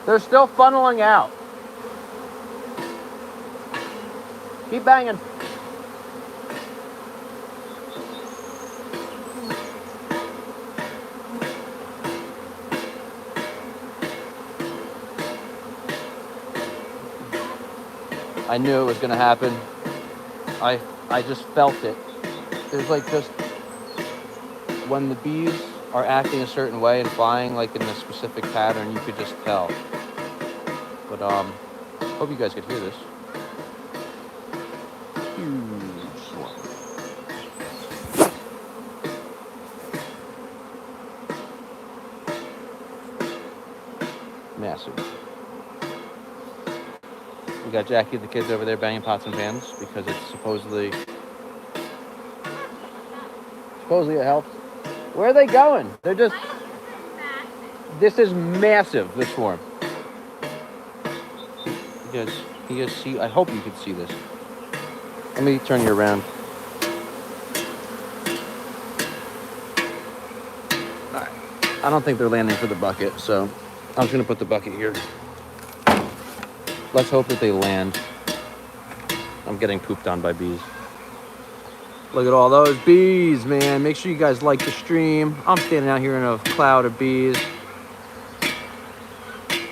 They're still funneling out. Keep banging. I knew it was going to happen. I just felt it. There's like just when the bees are acting a certain way and flying like in a specific pattern, you could just tell. But hope you guys could hear this. Huge swarm. Massive. We got Jackie and the kids over there banging pots and pans because it's supposedly it helps. Where are they going? They're just... This is massive, this swarm. You guys see... I hope you can see this. Let me turn you around. Alright. I don't think they're landing for the bucket, so I'm just going to put the bucket here. Let's hope that they land. I'm getting pooped on by bees. Look at all those bees, man. Make sure you guys like the stream. I'm standing out here in a cloud of bees.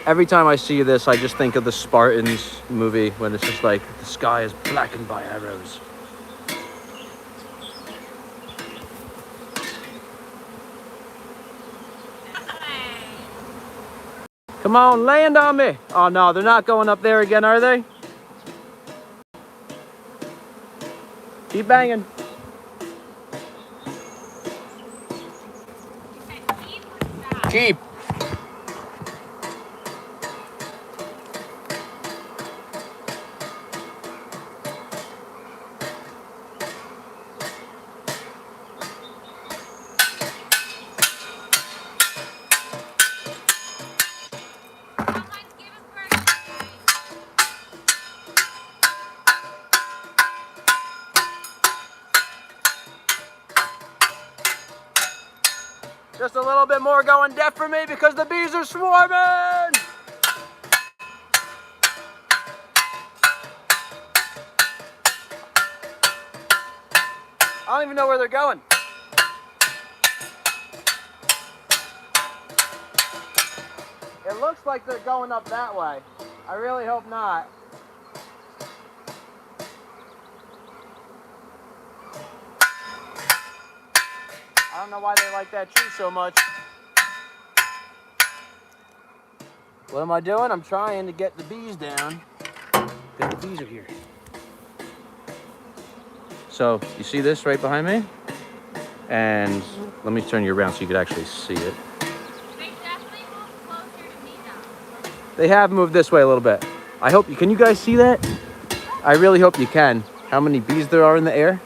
Every time I see this, I just think of the Spartans movie when it's just like the sky is blackened by arrows. Come on, land on me. Oh no, they're not going up there again, are they? Keep banging. Keep. Just a little bit more going deaf for me because the bees are swarming! I don't even know where they're going. It looks like they're going up that way. I really hope not. I don't know why they like that tree so much. What am I doing? I'm trying to get the bees down. The bees are here. So, you see this right behind me? And let me turn you around so you could actually see it. They definitely moved closer to me now. They have moved this way a little bit. I hope you, can you guys see that? I really hope you can. How many bees there are in the air?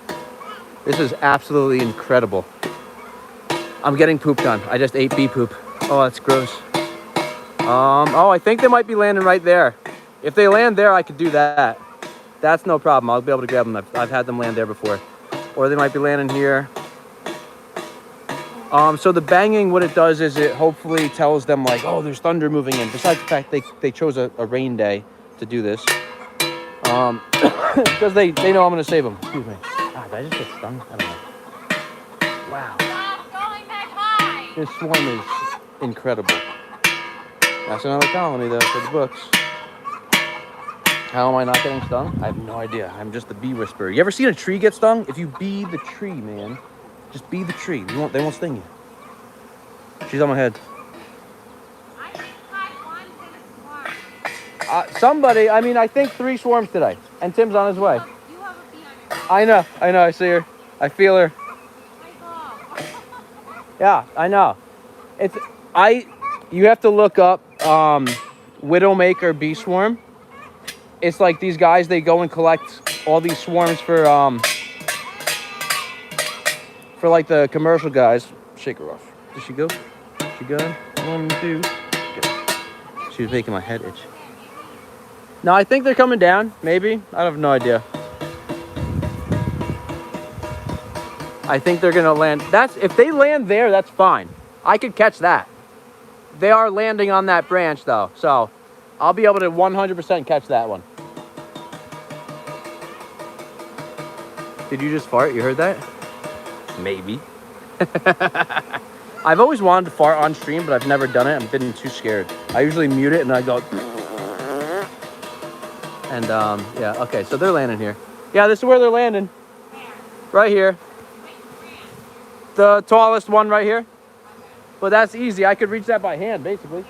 This is absolutely incredible. I'm getting pooped on. I just ate bee poop. Oh, that's gross. Oh, I think they might be landing right there. If they land there, I could do that. That's no problem. I'll be able to grab them. I've had them land there before. Or they might be landing here. So the banging, what it does is it hopefully tells them like, oh, there's thunder moving in. Besides the fact they chose a rain day to do this. Because they know I'm going to save them. Excuse me. Ah, did I just get stung? I don't know. Wow. Stop going that high. This swarm is incredible. That's another colony though for the books. How am I not getting stung? I have no idea. I'm just the bee whisperer. You ever seen a tree get stung? If you bee the tree, man, just bee the tree. They won't sting you. She's on my head. I think 5 ones in a swarm. Somebody, I mean, I think 3 swarms today. And Tim's on his way. You have a bee on your head. I know. I see her. I feel her. Yeah, I know. You have to look up Widowmaker bee swarm. It's like these guys, they go and collect all these swarms for like the commercial guys. Shake her off. Did she go? She gone? 1, 2. She was making my head itch. No, I think they're coming down. Maybe. I have no idea. I think they're gonna land. If they land there, that's fine. I could catch that. They are landing on that branch though, so I'll be able to 100% catch that one. Did you just fart? You heard that? Maybe. I've always wanted to fart on stream, but I've never done it. I've been too scared. I usually mute it and I go. And yeah, okay, so they're landing here. Yeah, this is where they're landing. Right here. The tallest one right here. But that's easy. I could reach that by hand, basically.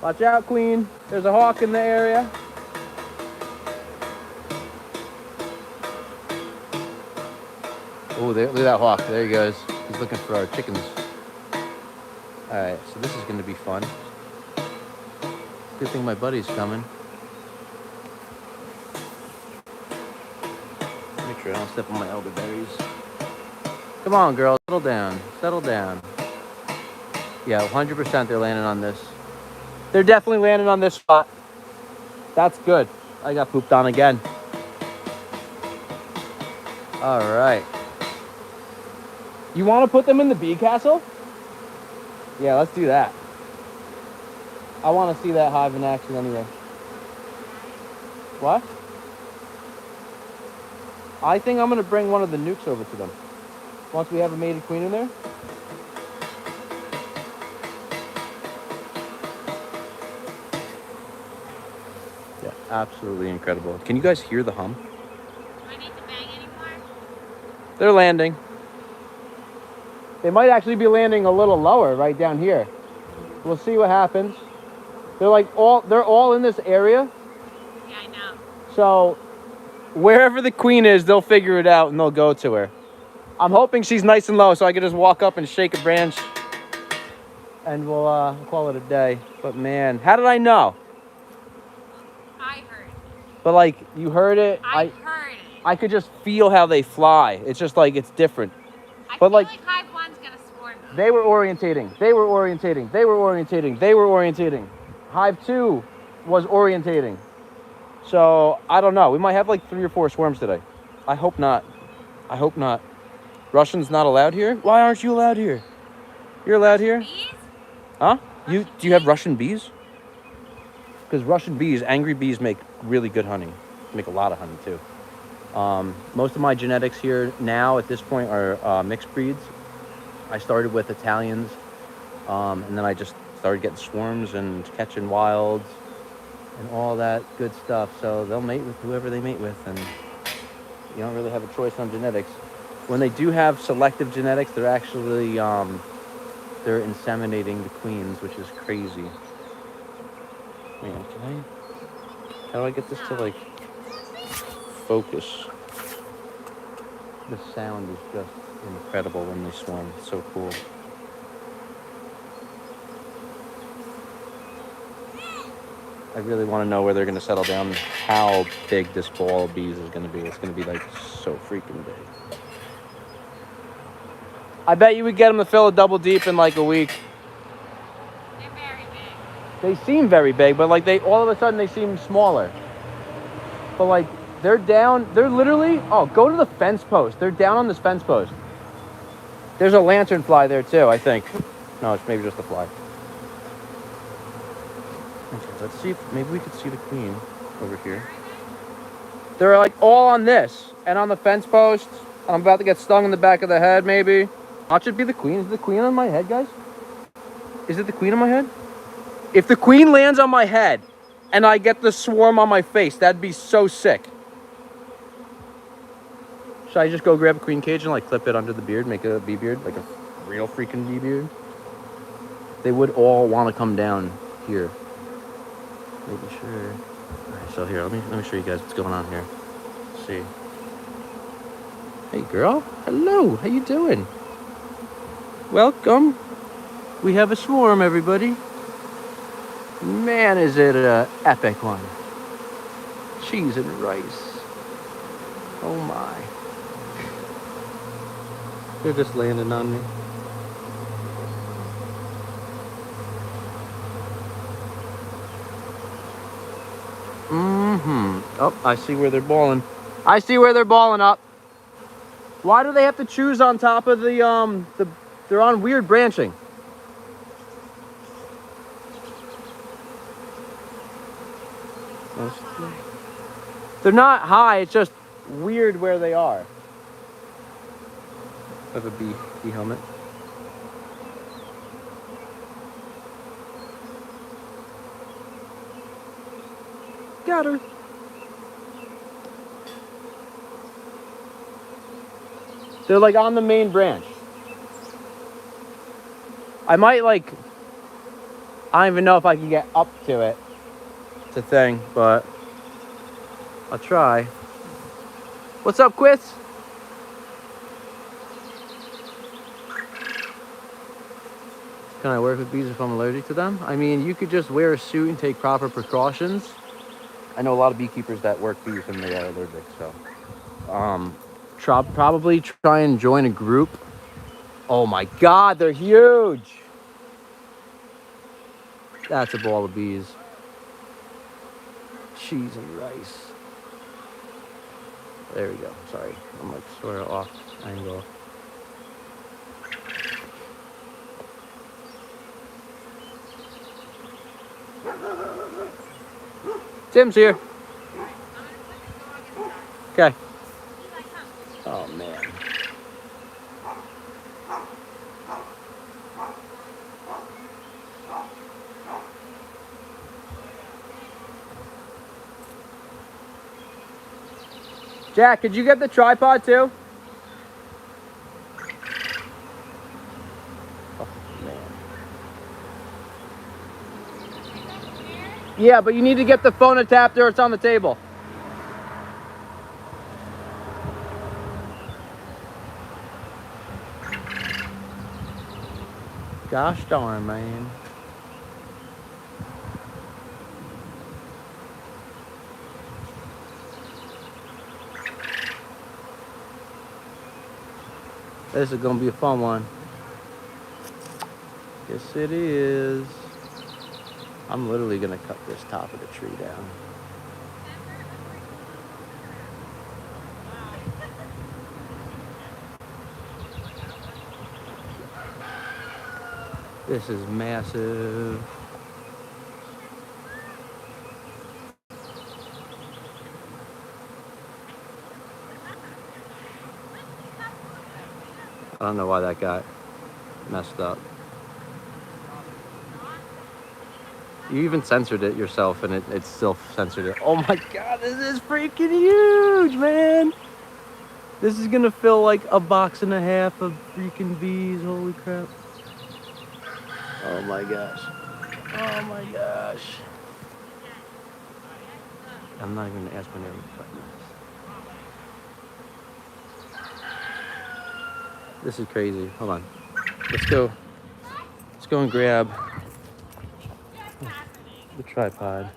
Watch out, Queen. There's a hawk in the area. Oh, look at that hawk. There he goes. He's looking for our chickens. All right, so this is going to be fun. Good thing my buddy's coming. Make sure I don't step on my elderberries. Come on, girl. Settle down. Settle down. Yeah, 100% they're landing on this. They're definitely landing on this spot. That's good. I got pooped on again. All right. You want to put them in the bee castle? Yeah, let's do that. I want to see that hive in action anyway. What? I think I'm going to bring one of the nukes over to them. Once we have a mated queen in there. Yeah, absolutely incredible. Can you guys hear the hum? Do I need to bang anymore? They're landing. They might actually be landing a little lower right down here. We'll see what happens. They're all in this area. Yeah, I know. So wherever the queen is, they'll figure it out and they'll go to her. I'm hoping she's nice and low so I can just walk up and shake a branch and we'll call it a day. But man, how did I know? I heard it. But like, you heard it? I heard it. I could just feel how they fly. It's just like, it's different. I But feel like Hive 1's going to swarm me. they were orientating. They were orientating. They were orientating. They were orientating. Hive 2 was orientating. So, I don't know. We might have like 3 or 4 swarms today. I hope not. I hope not. Russians not allowed here? Why aren't you allowed here? You're allowed here? Bees? Huh? Do you have Russian bees? Because Russian bees, angry bees, make really good honey. Make a lot of honey too. Most of my genetics here now at this point are mixed breeds. I started with Italians, and then I just started getting swarms and catching wilds and all that good stuff. So they'll mate with whoever they mate with, and you don't really have a choice on genetics. When they do have selective genetics, they're actually they're inseminating the queens, which is crazy. Man, how do I get this to like focus? The sound is just incredible when they swarm. It's so cool. I really want to know where they're going to settle down, how big this ball of bees is going to be. It's going to be like so freaking big. I bet you would get them to fill a double deep in like a week. They're very big. They seem very big, but like all of a sudden they seem smaller. But like they're literally, oh, go to the fence post. They're down on this fence post. There's a lanternfly there too, I think. No, it's maybe just a fly. Okay, let's see if maybe we could see the queen over here. They're like all on this and on the fence post. I'm about to get stung in the back of the head, maybe. Watch it be the queen. Is the queen on my head, guys? Is it the queen on my head? If the queen lands on my head and I get the swarm on my face, that'd be so sick. Should I just go grab a queen cage and like clip it under the beard, make a bee beard, like a real freaking bee beard? They would all want to come down here. Making sure. All right, so here, let me show you guys what's going on here. Let's see. Hey, girl. Hello. How you doing? Welcome. We have a swarm, everybody. Man, is it a epic one. Cheese and rice. Oh my. They're just landing on me. Oh, I see where they're balling. I see where they're balling up. Why do they have to choose on top of they're on weird branching. They're not high, it's just weird where they are. I have a bee helmet. Got her. They're like on the main branch. I might like, I don't even know if I can get up to it. It's a thing, but I'll try. What's up, Quits? Can I work with bees if I'm allergic to them? I mean, you could just wear a suit and take proper precautions. I know a lot of beekeepers that work bees when they are allergic, so. Probably try and join a group. Oh my God, they're huge. That's a ball of bees. Cheese and rice. There we go. Sorry, I'm like sort of off angle. Tim's here. Okay. Oh man. Jack, could you get the tripod too? Oh man. Yeah, but you need to get the phone adapter. It's on the table. Gosh darn, man. This is gonna be a fun one. Yes, it is. I'm literally gonna cut this top of the tree down. This is massive. I don't know why that got messed up. You even censored it yourself and it still censored it. Oh my God, this is freaking huge, man. This is gonna fill like a box and a half of freaking bees. Holy crap. Oh my gosh. Oh my gosh. I'm not even gonna ask my neighbor to cut this. This is crazy. Hold on. Let's go and grab the tripod.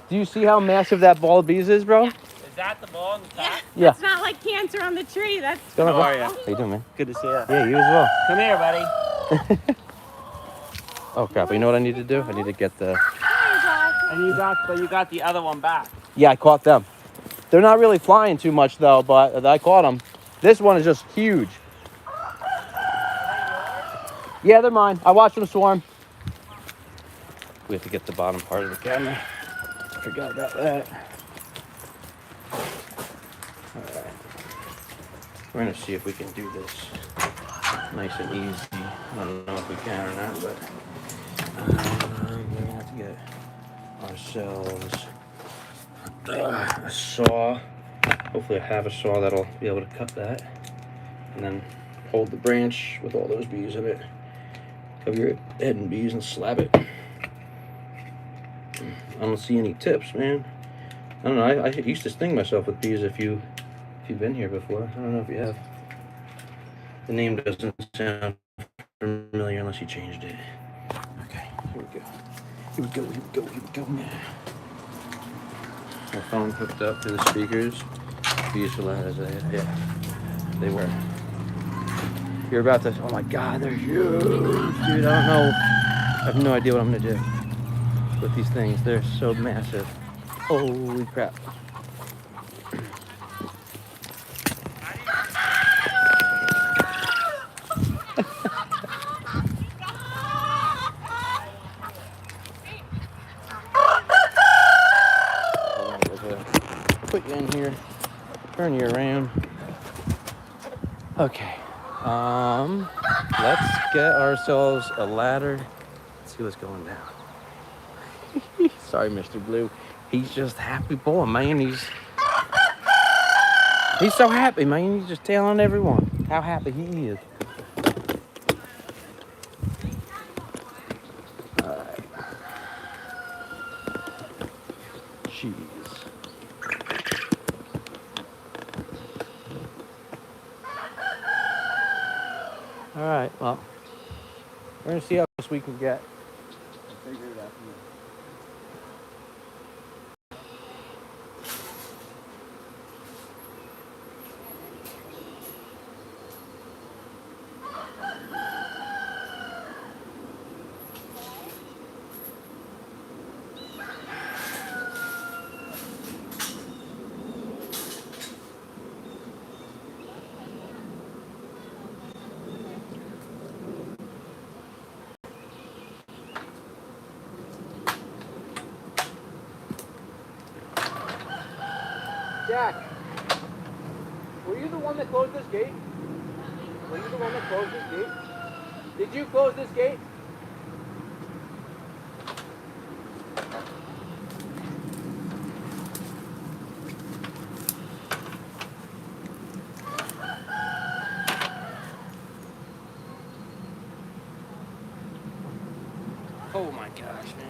Do you see how massive that ball of bees is, bro? Yeah. Is that the ball on the top? Yeah. It's not like cancer on the tree. That's How are you? How you doing, man? Good to see you. Yeah, you as well. Come here, buddy. Oh crap! You know what I need to do? I need to get the. And you got the other one back. Yeah, I caught them. They're not really flying too much though, but I caught them. This one is just huge. Yeah, they're mine. I watched them swarm. We have to get the bottom part of the camera. Forgot about that. All right. We're gonna see if we can do this nice and easy. I don't know if we can or not, but we're gonna have to get ourselves a saw. Hopefully I have a saw that'll be able to cut that. And then hold the branch with all those bees in it. Cover your head in bees and slap it. I don't see any tips, man. I don't know. I used to sting myself with bees if you've been here before. I don't know if you have. The name doesn't sound familiar unless you changed it. Okay, here we go. Here we go, here we go, here we go now. My phone hooked up to the speakers. Bees will let us, yeah, they were. You're about to, oh my God, they're huge, dude. I don't know. I have no idea what I'm gonna do with these things. They're so massive. Holy crap. again here. Turn you around. Okay. Let's get ourselves a ladder. Let's see what's going down. Sorry, Mr. Blue. He's just a happy boy, man. He's so happy, man. He's just telling everyone how happy he is. All right. Jeez. All right. Well, we're gonna see how close we can get. Figure it out from there. Jack, were you the one that closed this gate? Were you the one that closed this gate? Did you close this gate? Oh my gosh, man.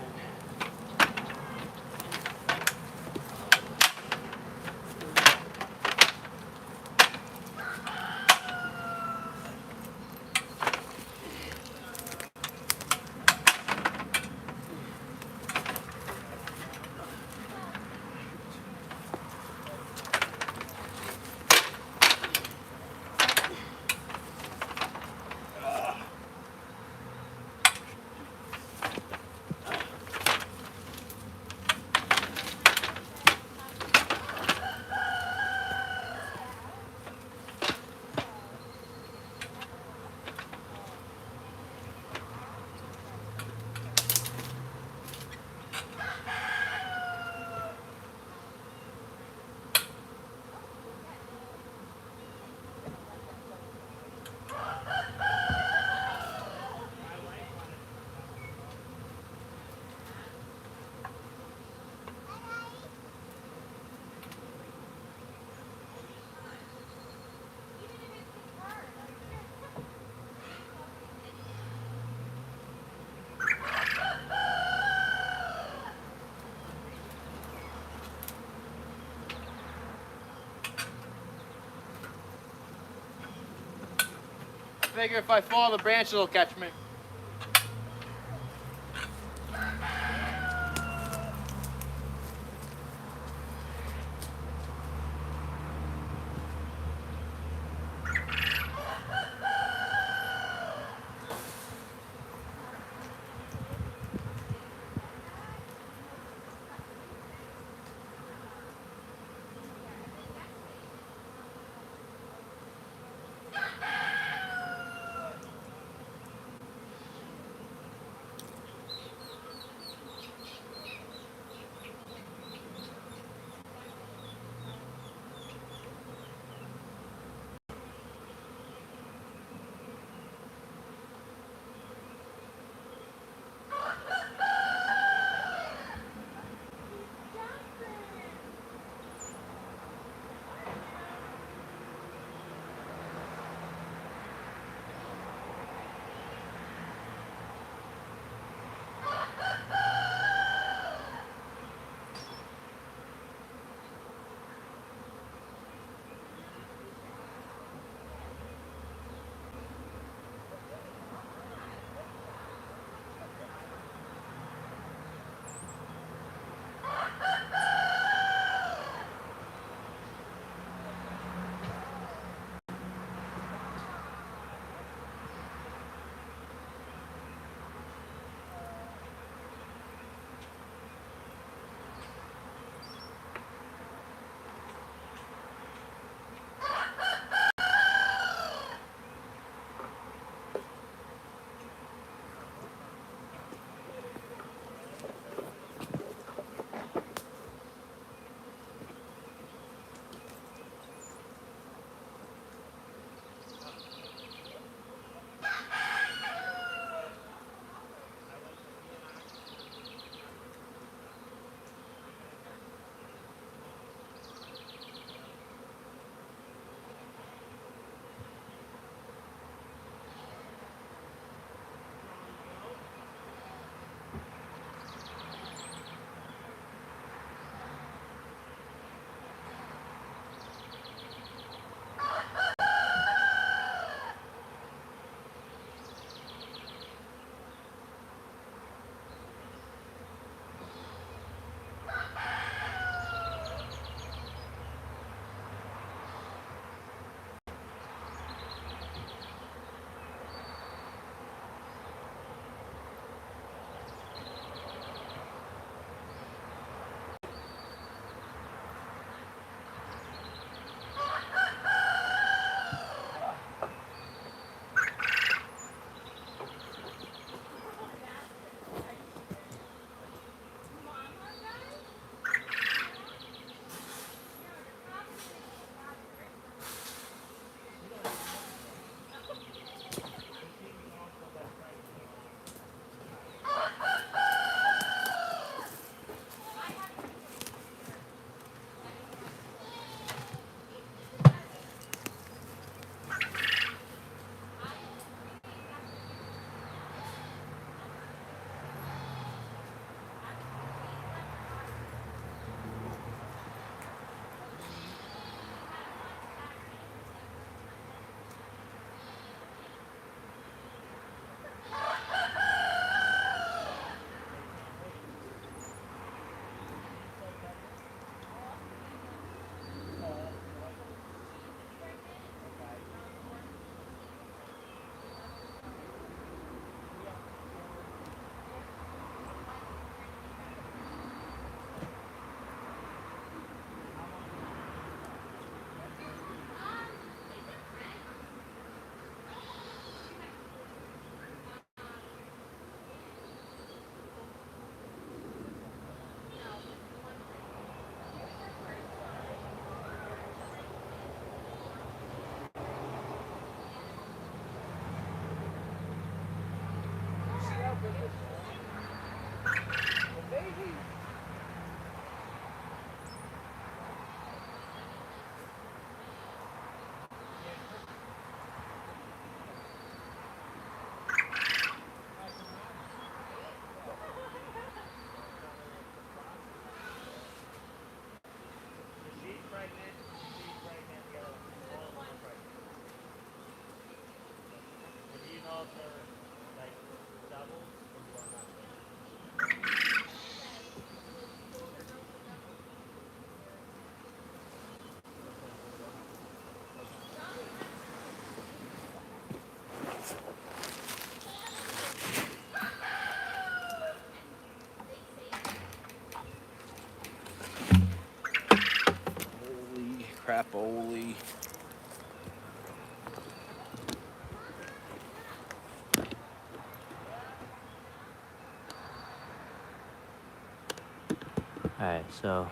I figure if I fall, the branch will catch me. Crapoli. All right, so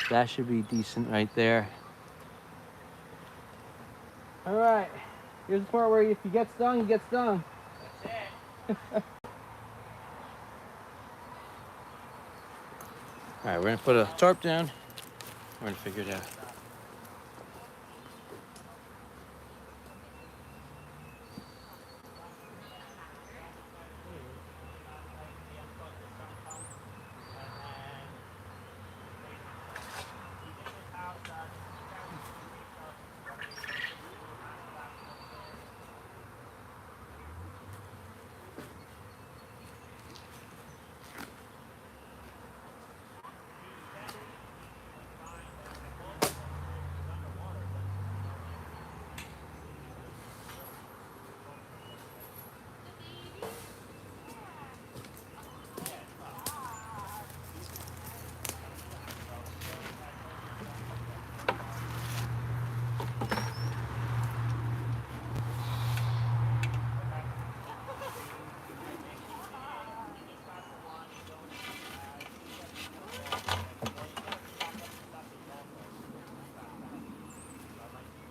that should be decent right there. All right, here's the part where if you get stung, you get stung. That's it. All right, we're gonna put a tarp down. We're gonna figure it out.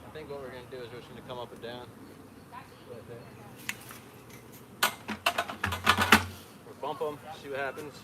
I think what we're gonna do is we're just gonna come up and down. Or bump them, see what happens.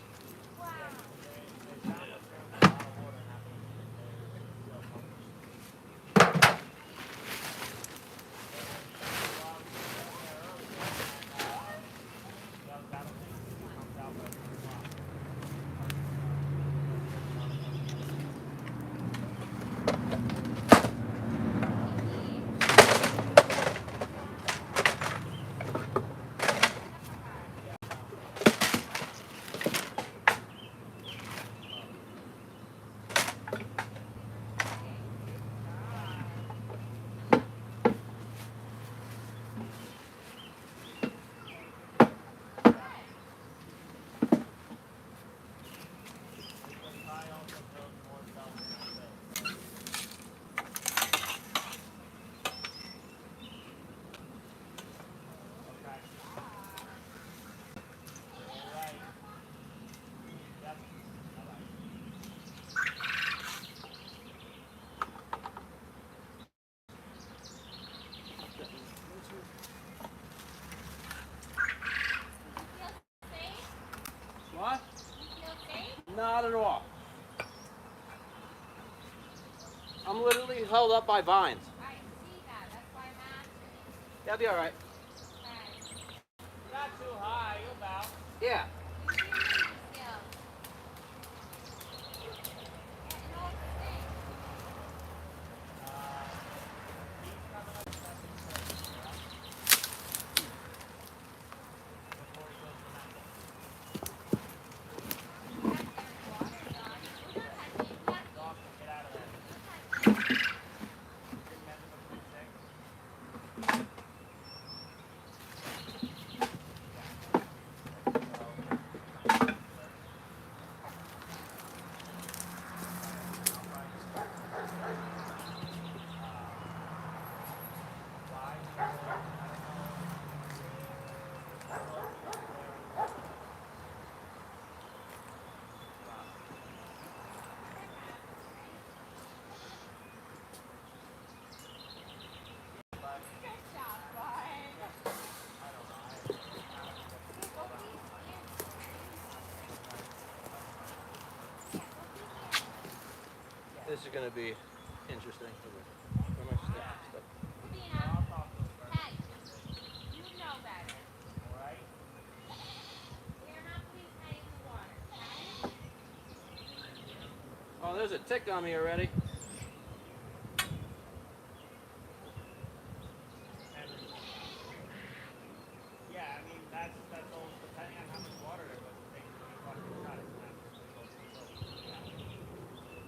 What? Not at all. I'm literally held up by vines. I see that. That's why I'm asking. Yeah, I'll be all right. Okay. Not too high, you'll bounce. Yeah. Use your ninja skills. Yeah, it all stinks. This is gonna be interesting. Where am I stuck? Hey, you know better. We're not putting Teddy in the water, okay? Oh, there's a tick on me already. Yeah, I mean that's all depending on how much water there was. It takes when you watch the shot, it's not supposed to be so.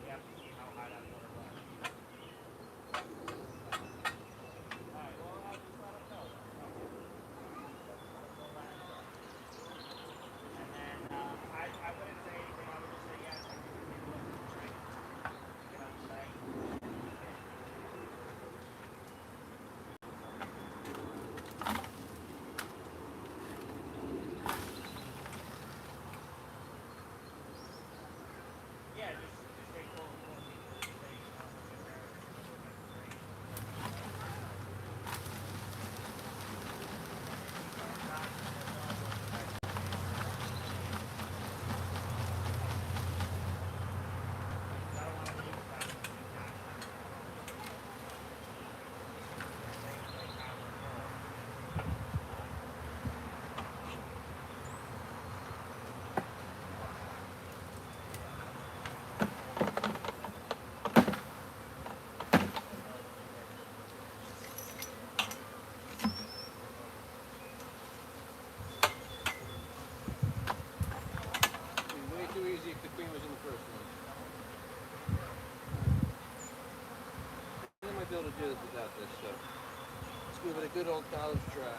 You have to see how high that water was. Alright, well I'll just let them know. And then I wouldn't say anything, I would just say yes, I think we can take a look at the train. Get on the do this without this stuff. Let's give it a good old college try.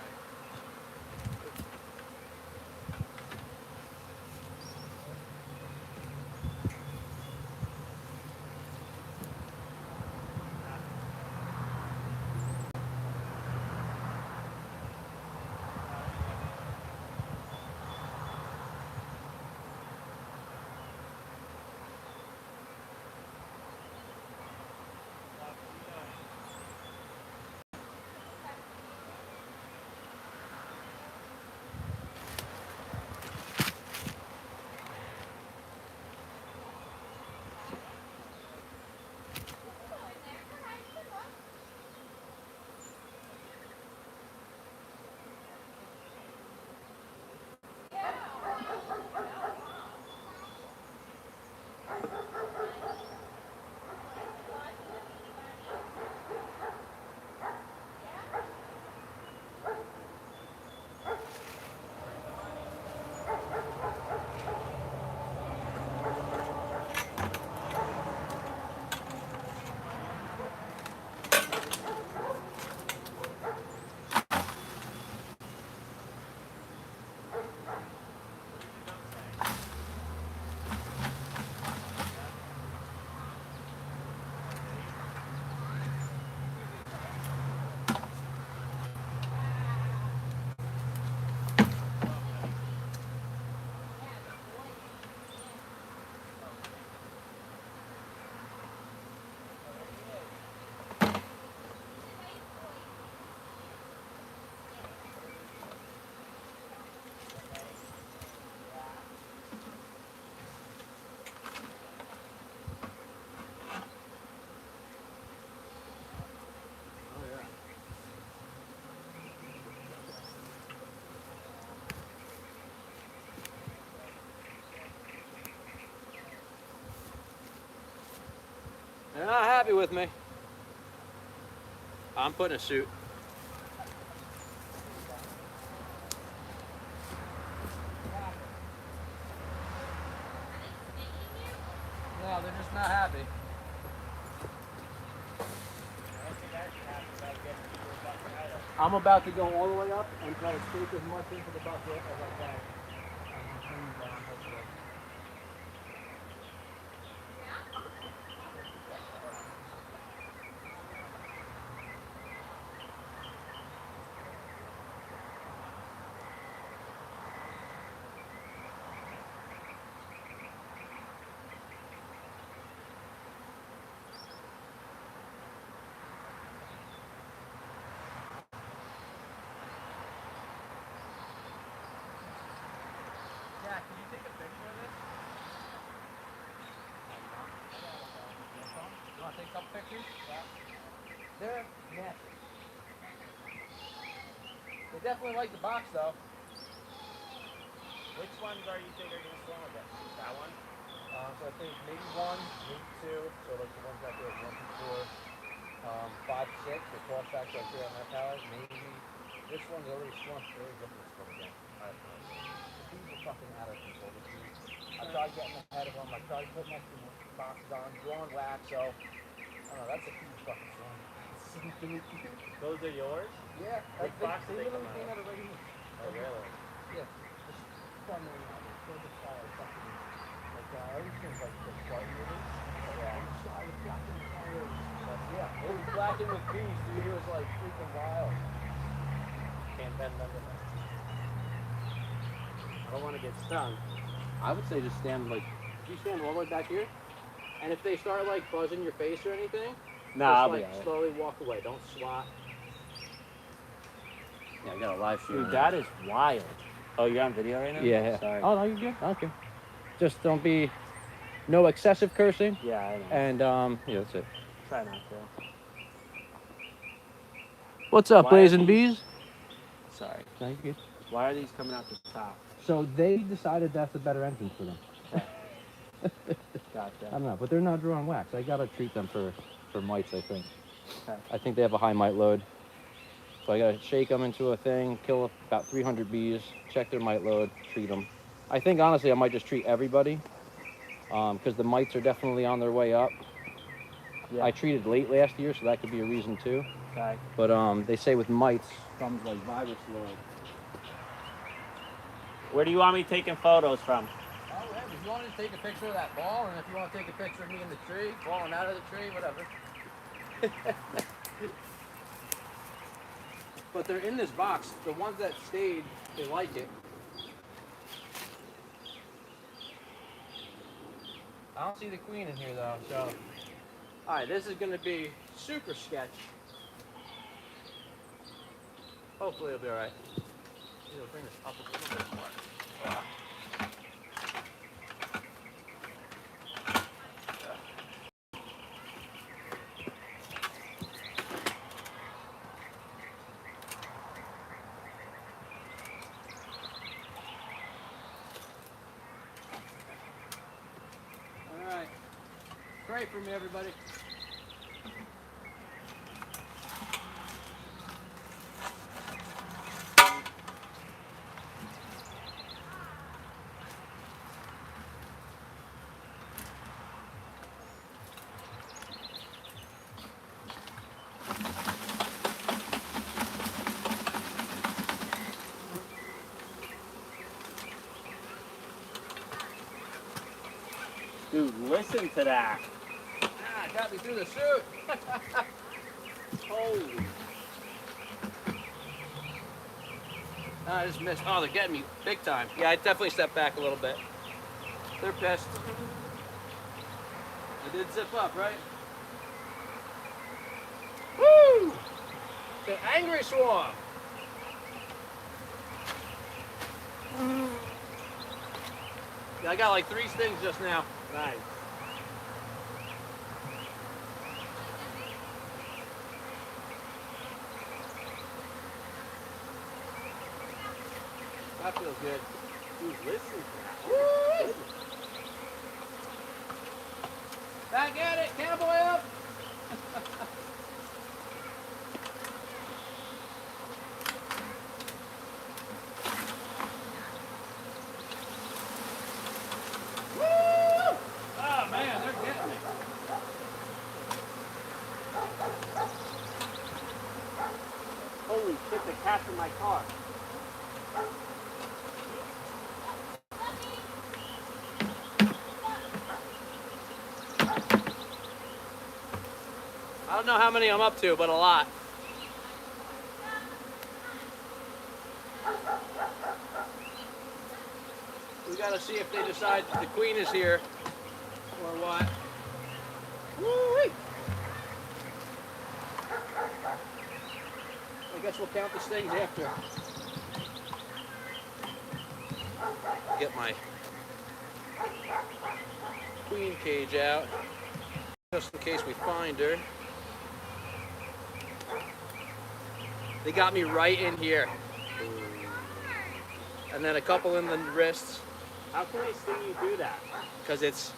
They're not happy with me. I'm putting a suit. No, they're just not happy. I'm about to go all the way up and try to scoop as much into the bucket as I can. Yeah, can you take a picture of this? You want to take a couple pictures? Yeah. They're nasty. They definitely like the box though. Which ones are you think are going to swim with it? That one? So I think maybe 1, maybe 2. So like the ones out there, 1 through 4, 5, 6. The 12 packs right there on that pallet. Maybe this one's already swamped. They're already looking to swim again. I have no idea. The bees are fucking out of control. The bees. I tried getting ahead of them. I tried putting extra boxes on, drawing wax. So I don't know. That's a huge fucking swarm. Those are yours? Yeah. Which box They did they literally come came out out of right here. Oh, really? Yeah. Just primary out. They're the fire fucking. Like everything's like the starting movie. Yeah. I was blacking the fires. Yeah. It was blacking with bees, dude. It was like freaking wild. Can't bend under that. I don't want to get stung. I would say just stand like, if you stand all the way back here, and if they start like buzzing your face or anything, Nah, just like slowly walk away. Don't swat. Yeah, I got a live stream. Dude, that is wild. Oh, you're on video right now? Yeah. Sorry. Oh no, you're good. Okay. Just don't be, no excessive cursing, Yeah, I know. and yeah, that's it. Try not to. What's up, Why blazing are these- bees? Sorry. No, you're good. Why are these coming out the top? So they decided that's a better entrance for them. Gotcha. I don't know, but they're not drawing wax. I gotta treat them for mites, I think. Okay. I think they have a high mite load. So I gotta shake them into a thing, kill about 300 bees, check their mite load, treat them. I think honestly I might just treat everybody because the mites are definitely on their way up. Yeah. I treated late last year, so that could be a reason too. Okay. But they say with mites, Comes like virus load. Where do you want me taking photos from? oh, hey, if you want to take a picture of that ball, and if you want to take a picture of me in the tree, falling out of the tree, whatever. But they're in this box. The ones that stayed, they like it. I don't see the queen in here though, so. All right, this is gonna be super sketch. Hopefully it'll be all right. It'll bring this up a little bit more. All right, pray for me, everybody. Dude, listen to that. Ah, got me through the suit. Holy. I just missed. Oh, they're getting me big time. Yeah, I definitely stepped back a little bit. They're pissed. I did zip up, right? Woo! The angry swarm. Yeah, I got like 3 stings just now. Nice. That feels good. Dude, listen to that. Woo! Back at it, cowboy up. Woo! Oh man, they're getting me. Holy shit, the cat's in my car. I don't know how many I'm up to, but a lot. We gotta see if they decide the queen is here or what. Woo-wee. I guess we'll count the stings after. Get my queen cage out, just in case we find her. They got me right in here. And then a couple in the wrists, How can I see you do that? because it's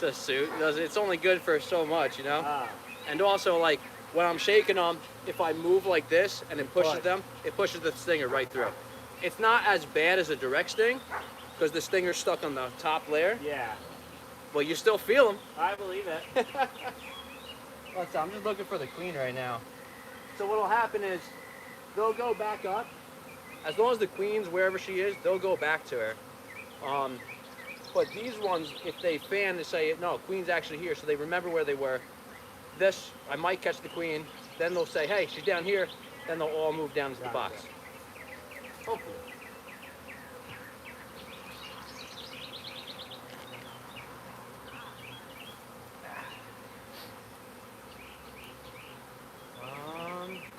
a suit. It's only good for so much, you know? Ah, And also, like, when I'm shaking them, if I move like this and it pushes push. them, it pushes the stinger right through. It's not as bad as a direct sting, because the stinger's stuck on the top layer, yeah. but you still feel them. I believe it. I'm just looking for the queen right now. So what'll happen is, they'll go back up. As long as the queen's wherever she is, they'll go back to her. But these ones, if they fan, they say, no, queen's actually here, so they remember where they were. This, I might catch the queen, then they'll say, hey, she's down here, then they'll all move down to the box. Hopefully.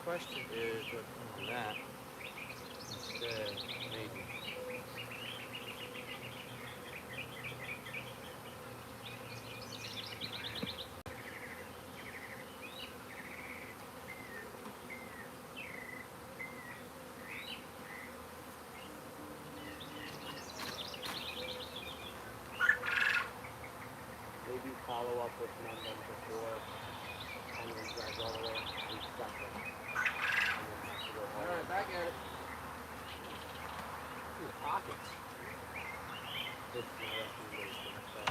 Question is, what comes from that? Instead, maybe. Maybe follow up with none of them before and then drive all the way and stuff them. And then have to go all the way. Alright, back at it. Ooh, pockets. This is my recommendation. So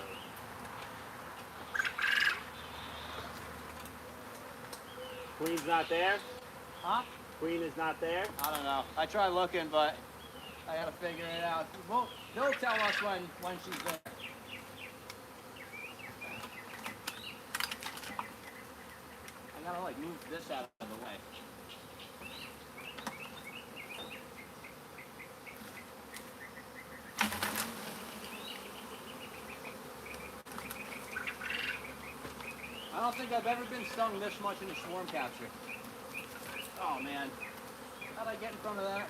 Queen's not there? Huh? Queen is not there? I don't know. I tried looking, but I gotta figure it out. Well, they'll tell us when she's there. I gotta like move this out of the way. I don't think I've ever been stung this much in a swarm capture. Oh man, how'd I get in front of that one?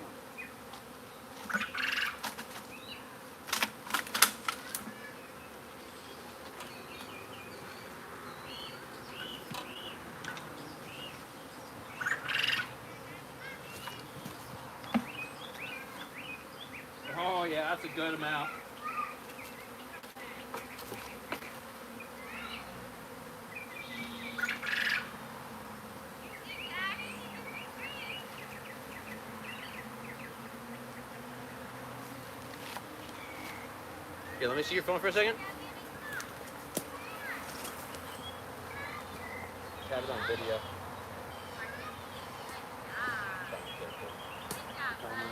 Oh yeah, that's a good amount. Here, let me see your phone for a second. Have it on video.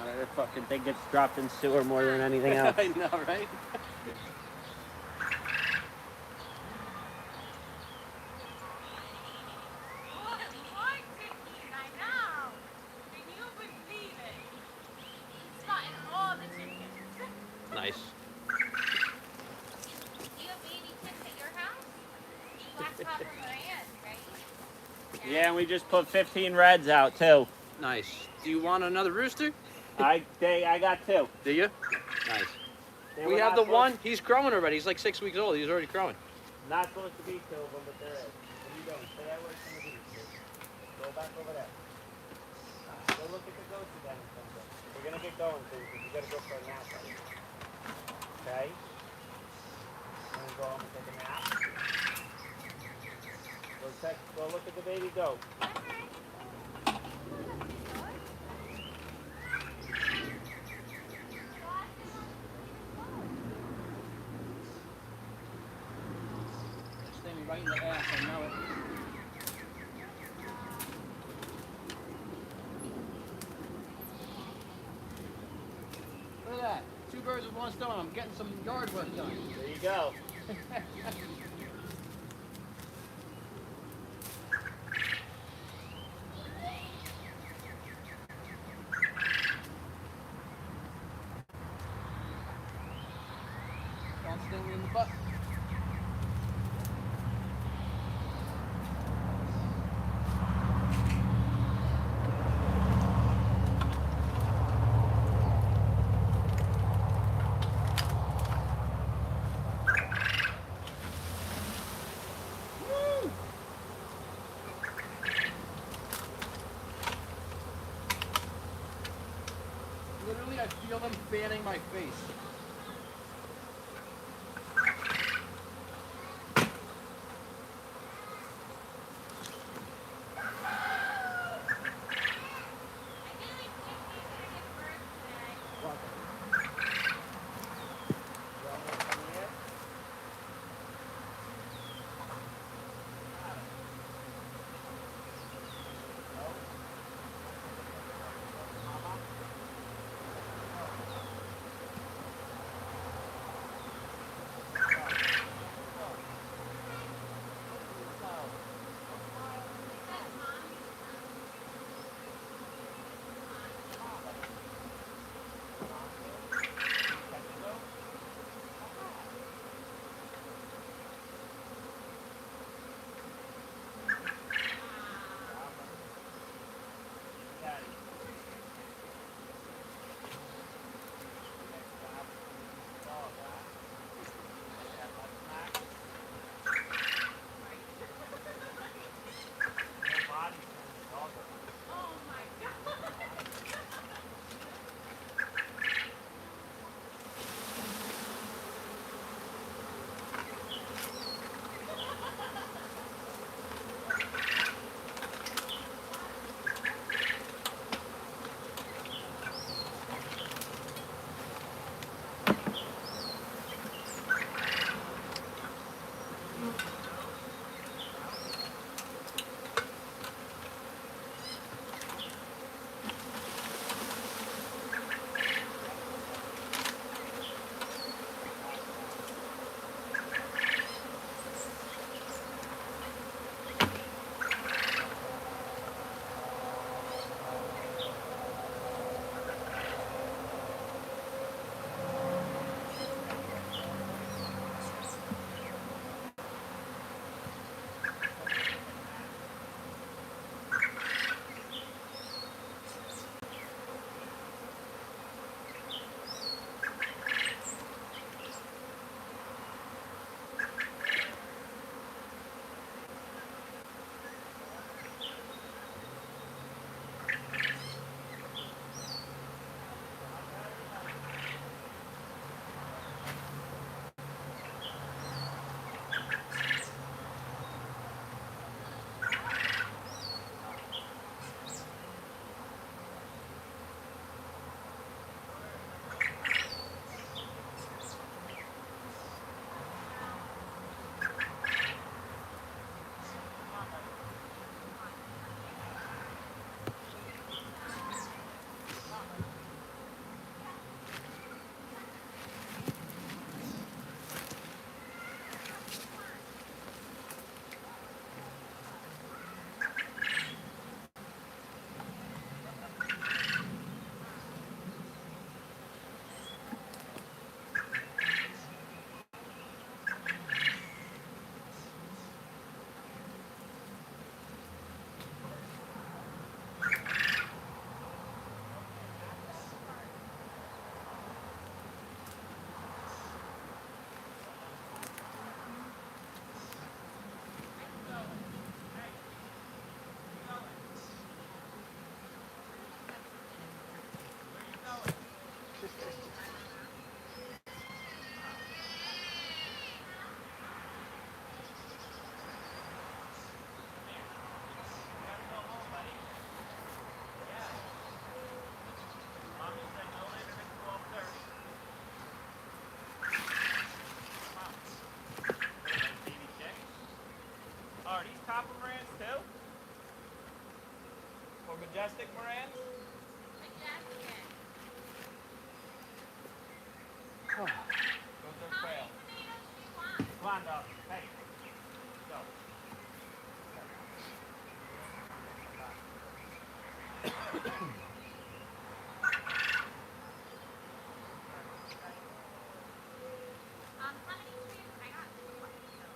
That fucking thing gets dropped in sewer more than anything else. I know, right? I know. Can you believe it? He's gotten all the chickens. Nice. Do you have baby chicks at your house? You last Papa Moran, right? Yeah, and we just put 15 reds out too. Nice. Do you want another rooster? I got 2. Do you? Nice. They We were have not the one. He's crowing already. He's like 6 weeks old. He's already crowing. Not supposed to be 2 of them, but there is. What are you doing? Stay right where it's going to be. Go back over there. Go look at the goats again. We're going to get going soon because you got to go for a nap right now. Okay? I'm going to go home and take a nap. Go look at the baby goat. Sting me right in the ass. I know it. Look at that. 2 birds with 1 stone. I'm getting some yard work done. There you go. Don't sting me in the butt. Literally, I feel them fanning my face. Majestic, Moran? Majestic. Those are How quail. many tomatoes do you want? Come on, dog. Hey. Go. How many tomatoes? I got two left, so.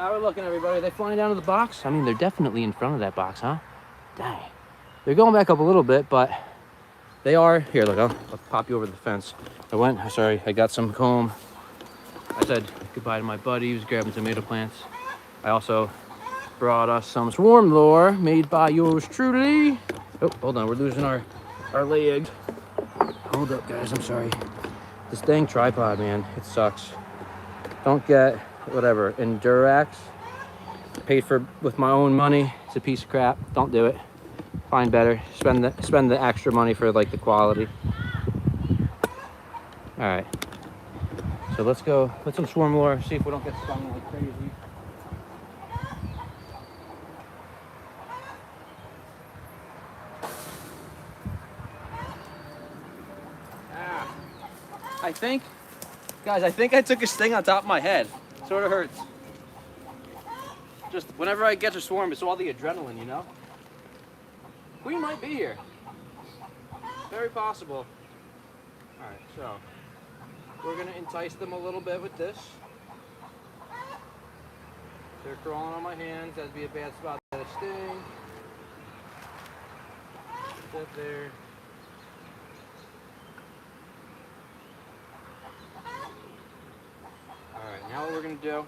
How are we looking, everybody? Are they flying down to the box? I mean, they're definitely in front of that box, huh? Dang. They're going back up a little bit, but they are. Here, look, I'll pop you over the fence. I got some comb. I said goodbye to my buddy. He was grabbing tomato plants. I also brought us some swarm lure made by yours truly. Oh, hold on, we're losing our leg. Hold up, guys, I'm sorry. This dang tripod, man, it sucks. Don't get whatever, Endurax. Paid for with my own money. It's a piece of crap. Don't do it. Find better. Spend the extra money for like the quality. All right. So let's go put some swarm lure. See if we don't get stung like crazy. I think, guys, I took a sting on top of my head. Sort of hurts. Just whenever I get to swarm, it's all the adrenaline, you know? Queen might be here. Very possible. All right, so we're gonna entice them a little bit with this. They're crawling on my hands. That'd be a bad spot to get a sting. Put that there. All right, now what we're gonna do,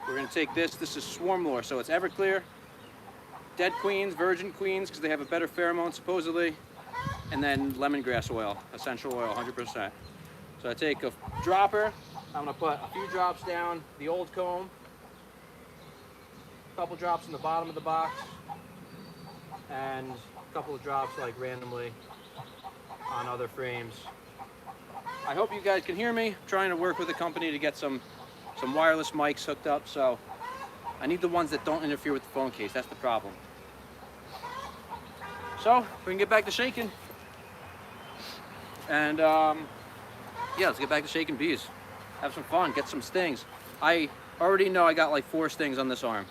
we're gonna take this. This is swarm lure, so it's Everclear, dead queens, virgin queens, because they have a better pheromone supposedly, and then lemongrass oil, essential oil, 100%. So I take a dropper. I'm gonna put a few drops down the old comb, a couple drops in the bottom of the box, and a couple of drops like randomly on other frames. I hope you guys can hear me. I'm trying to work with a company to get some wireless mics hooked up, so I need the ones that don't interfere with the phone case. That's the problem. So we can get back to shaking, and yeah, let's get back to shaking bees. Have some fun, get some stings. I already know I got like 4 stings on this arm,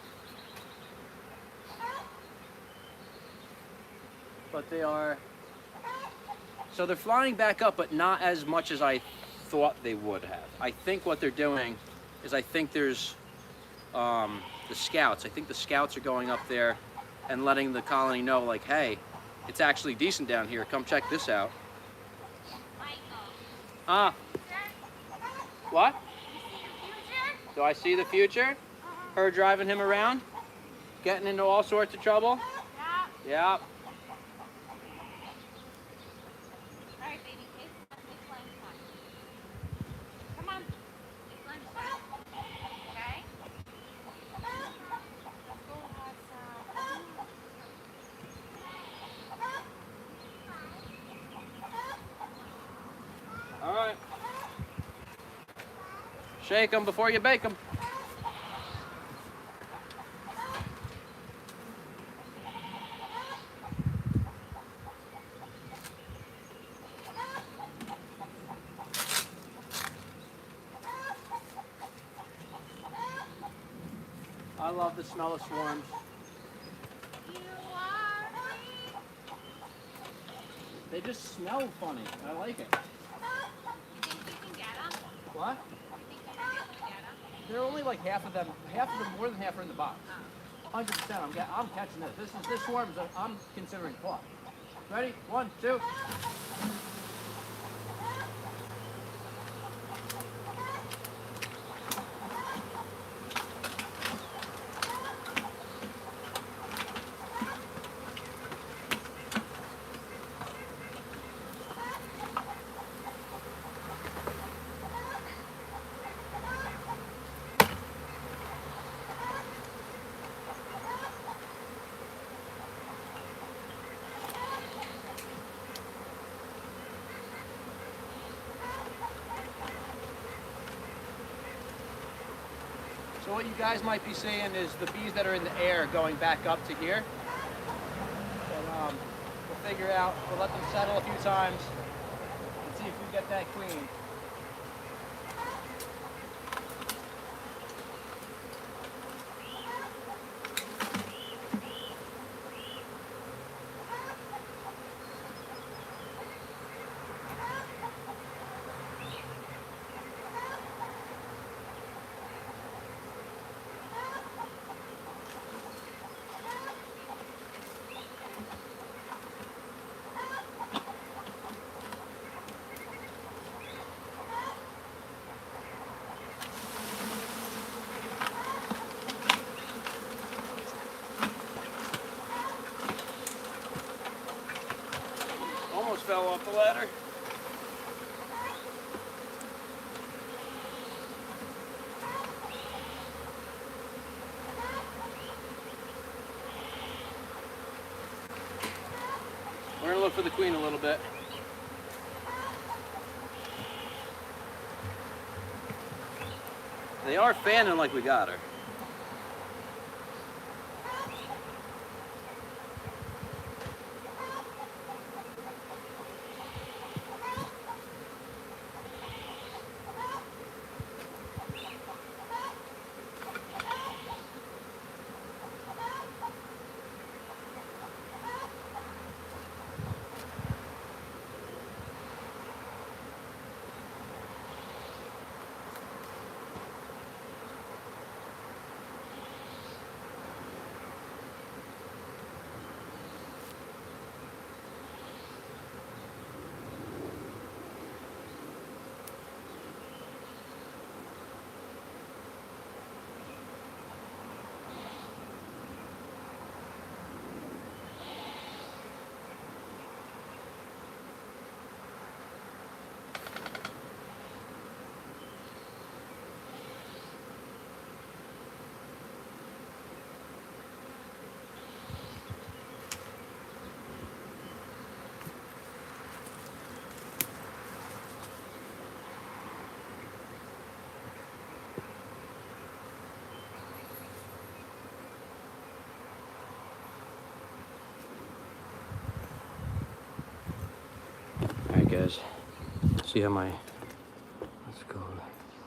but so they're flying back up, but not as much as I thought they would have. I think what they're doing is, I think there's the scouts. I think the scouts are going up there and letting the colony know, like, hey, it's actually decent down here. Come check this out. What? Do I see the future? Her driving him around? Getting into all sorts of trouble? Yeah. All right. Shake them before you bake them. I love the smell of swarms. They just smell funny. I like it. What? They're only like half of them, more than half are in the box. 100%, I'm catching this. This swarm is, I'm considering caught. Ready? 1, 2. So what you guys might be seeing is the bees that are in the air going back up to here. And we'll figure out, we'll let them settle a few times and see if we get that queen. for the queen a little bit. They are fanning like we got her. Alright guys, see how let's go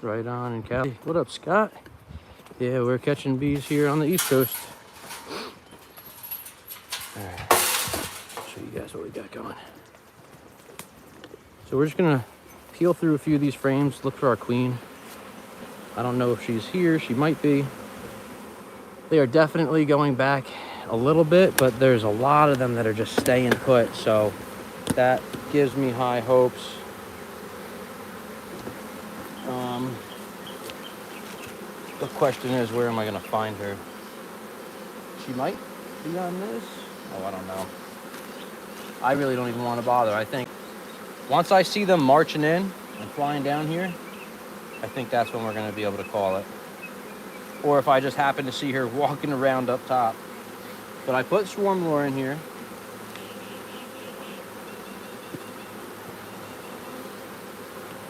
right on and Cali. What up, Scott? Yeah, we're catching bees here on the East Coast. Alright, I'll show you guys what we got going. So we're just gonna peel through a few of these frames, look for our queen. I don't know if she's here, she might be. They are definitely going back a little bit, but there's a lot of them that are just staying put, so that gives me high hopes. The question is, where am I gonna find her? She might be on this. Oh, I don't know. I really don't even want to bother. I think once I see them marching in and flying down here, I think that's when we're gonna be able to call it. Or if I just happen to see her walking around up top. But I put swarm lure in here.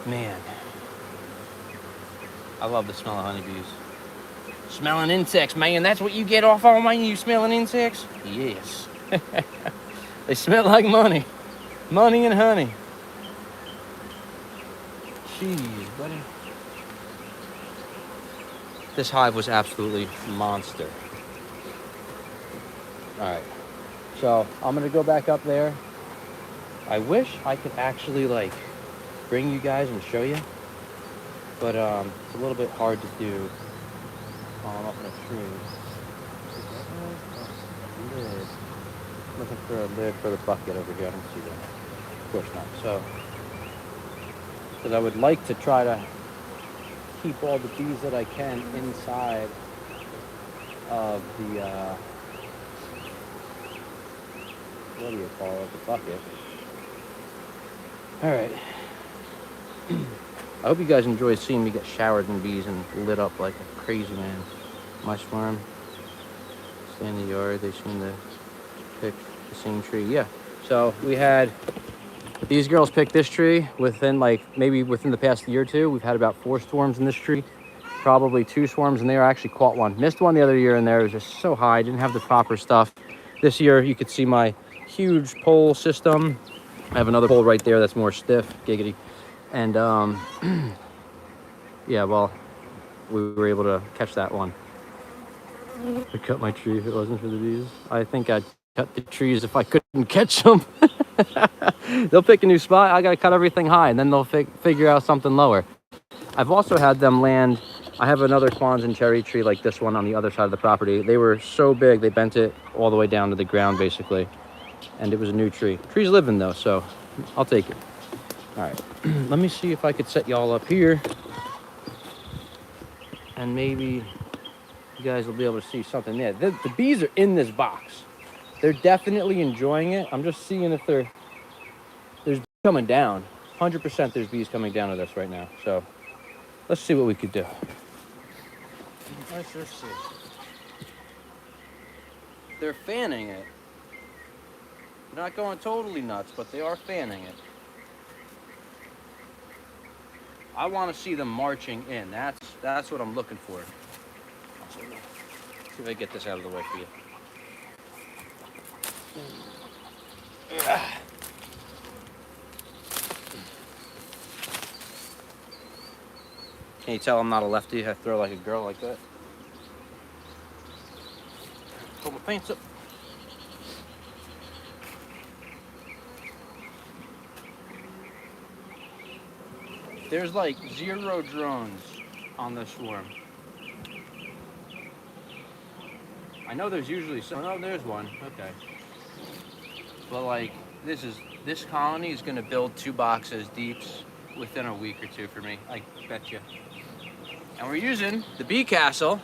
Man, I love the smell of honeybees. Smelling insects, man. That's what you get off all mine, you smelling insects? Yes. They smell like money. Money and honey. Jeez, buddy. This hive was absolutely monster. All right, so I'm gonna go back up there. I wish I could actually like bring you guys and show you, but it's a little bit hard to do up in a tree. Lid. Looking for a lid for the bucket over here. I don't see that. Of course not. So, because I would like to try to keep all the bees that I can inside of the what do you call it? The bucket. All right. I hope you guys enjoy seeing me get showered in bees and lit up like a crazy man. My swarm, stay in the yard. They seem to pick the same tree. Yeah. So we had these girls pick this tree within maybe within the past year or two. We've had about 4 swarms in this tree, probably 2 swarms, and they actually caught one. Missed one the other year in there. It was just so high. Didn't have the proper stuff. This year you could see my huge pole system. I have another pole right there that's more stiff, giggity. And yeah, well, we were able to catch that one. I cut my tree if it wasn't for the bees. I think I'd cut the trees if I couldn't catch them. They'll pick a new spot. I gotta cut everything high, and then they'll figure out something lower. I've also had them land. I have another Kwanzaa cherry tree like this one on the other side of the property. They were so big, they bent it all the way down to the ground, basically. And it was a new tree. Tree's living, though, so I'll take it. All right, let me see if I could set y'all up here. And maybe you guys will be able to see something there. The bees are in this box. They're definitely enjoying it. I'm just seeing if there's bees coming down. 100% there's bees coming down to this right now. So let's see what we could do. Let's just see. They're fanning it. They're not going totally nuts, but they are fanning it. I want to see them marching in. That's what I'm looking for. See if I get this out of the way for you. Can you tell I'm not a lefty? I throw like a girl like that. Pull my pants up. There's like 0 drones on this swarm. I know there's usually some. Oh, there's one. Okay. But like, this colony is gonna build 2 boxes deeps within a week or 2 for me. I bet you. And we're using the bee castle.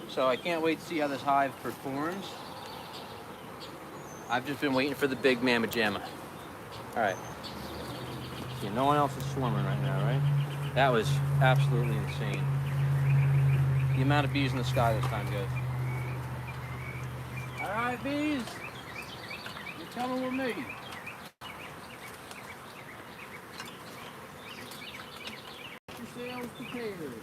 So I can't wait to see how this hive performs. I've just been waiting for the big mamma jamma. All right. See, no one else is swarming right now, right? That was absolutely insane. The amount of bees in the sky this time, guys. All right, bees. You're coming with me. Get yourselves prepared.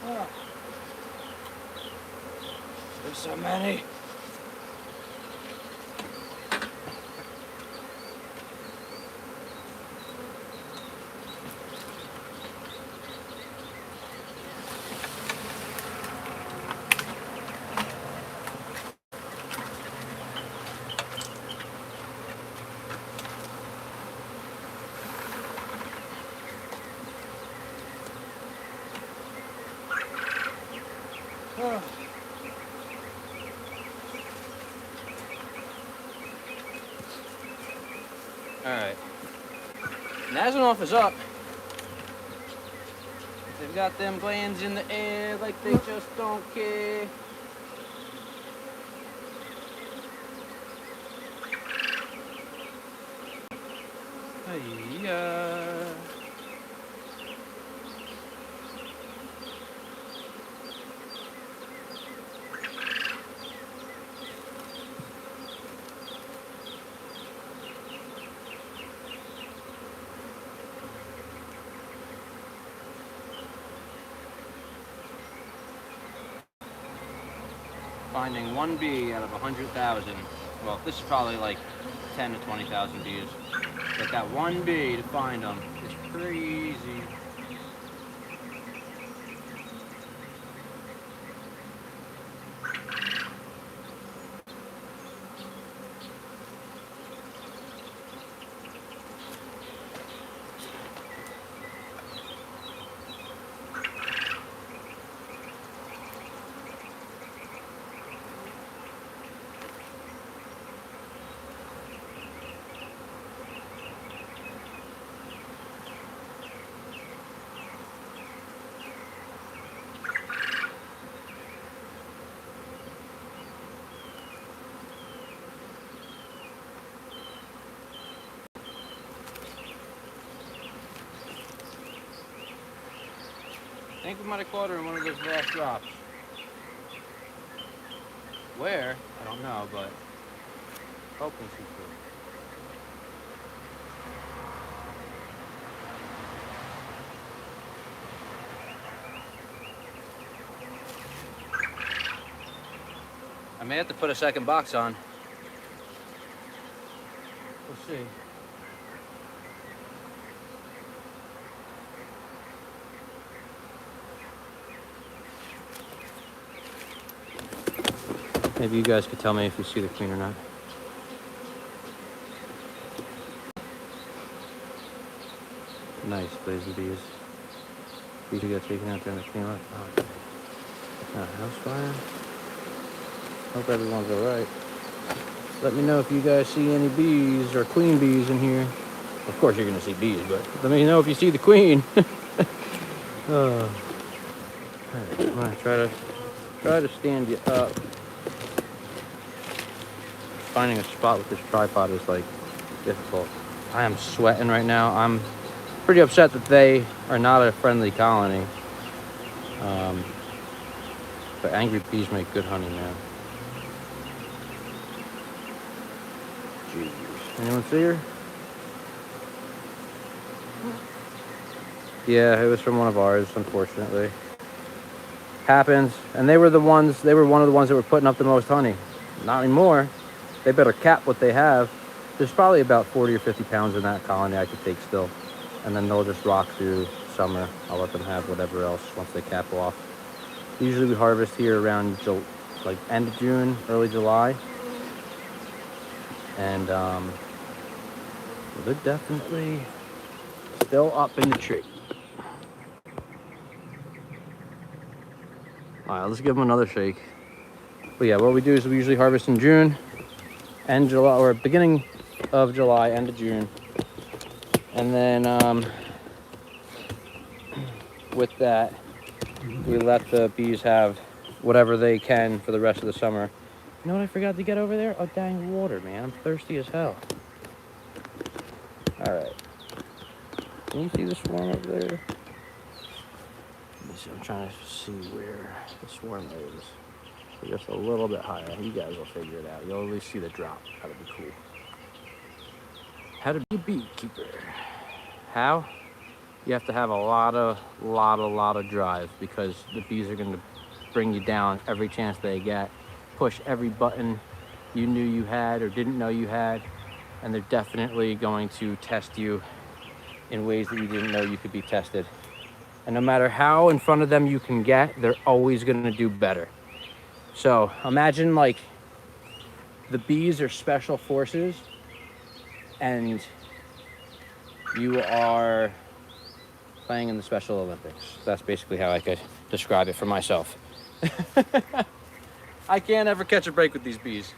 Oh. There's so many. Oh. Alright. Nazanoff is up. They've got them glands in the air like they just don't care. Hey-ya. finding one bee out of 100,000. Well, this is probably like 10 to 20,000 bees. But that one bee to find them is crazy. I think we might have caught her in one of those last drops. Where? I don't know, but hoping she could. I may have to put a second box on. We'll see. Maybe you guys could tell me if you see the queen or not. Nice, lazy bees. These got taken out there and they came up. Oh, house fire. Hope everyone's alright. Let me know if you guys see any bees or queen bees in here. Of course you're gonna see bees, but let me know if you see the queen. Alright, I'm gonna try to stand you up. Finding a spot with this tripod is like difficult. I am sweating right now. I'm pretty upset that they are not a friendly colony. But angry bees make good honey, man. Jeez. Anyone see her? Yeah, it was from one of ours, unfortunately. Happens. And they were one of the ones that were putting up the most honey. Not anymore. They better cap what they have. There's probably about 40 or 50 pounds in that colony I could take still. And then they'll just rock through summer. I'll let them have whatever else once they cap off. Usually we harvest here around like end of June, early July. And they're definitely still up in the tree. All right, let's give them another shake. But yeah, what we do is we usually harvest in June, end July, or beginning of July, end of June. And then with that, we let the bees have whatever they can for the rest of the summer. You know what I forgot to get over there? Oh, dang water, man. I'm thirsty as hell. All right. Can you see the swarm over there? Let me see. I'm trying to see where the swarm is. So just a little bit higher. You guys will figure it out. You'll at least see the drop. That'll be cool. How to be a beekeeper. How? You have to have a lot of drive, because the bees are going to bring you down every chance they get. Push every button you knew you had or didn't know you had, and they're definitely going to test you in ways that you didn't know you could be tested. And no matter how in front of them you can get, they're always going to do better. So imagine like the bees are special forces and you are playing in the Special Olympics. That's basically how I could describe it for myself. I can't ever catch a break with these bees.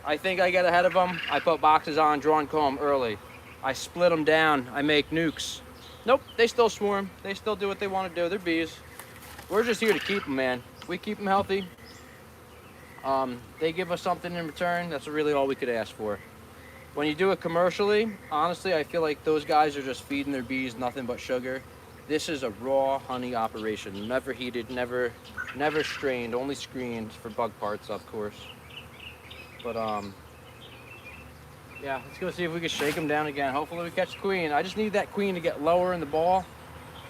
I think I get ahead of them. I put boxes on, drawn comb early. I split them down. I make nukes. Nope, they still swarm. They still do what they want to do. They're bees. We're just here to keep them, man. We keep them healthy. They give us something in return. That's really all we could ask for. When you do it commercially, honestly, I feel like those guys are just feeding their bees nothing but sugar. This is a raw honey operation. Never heated, never strained, only screened for bug parts, of course. But yeah, let's go see if we can shake them down again. Hopefully we catch the queen. I just need that queen to get lower in the ball,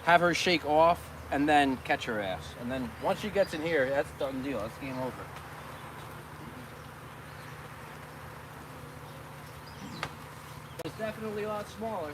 have her shake off, and then catch her ass. And then once she gets in here, that's a done deal. That's game over. definitely a lot smaller.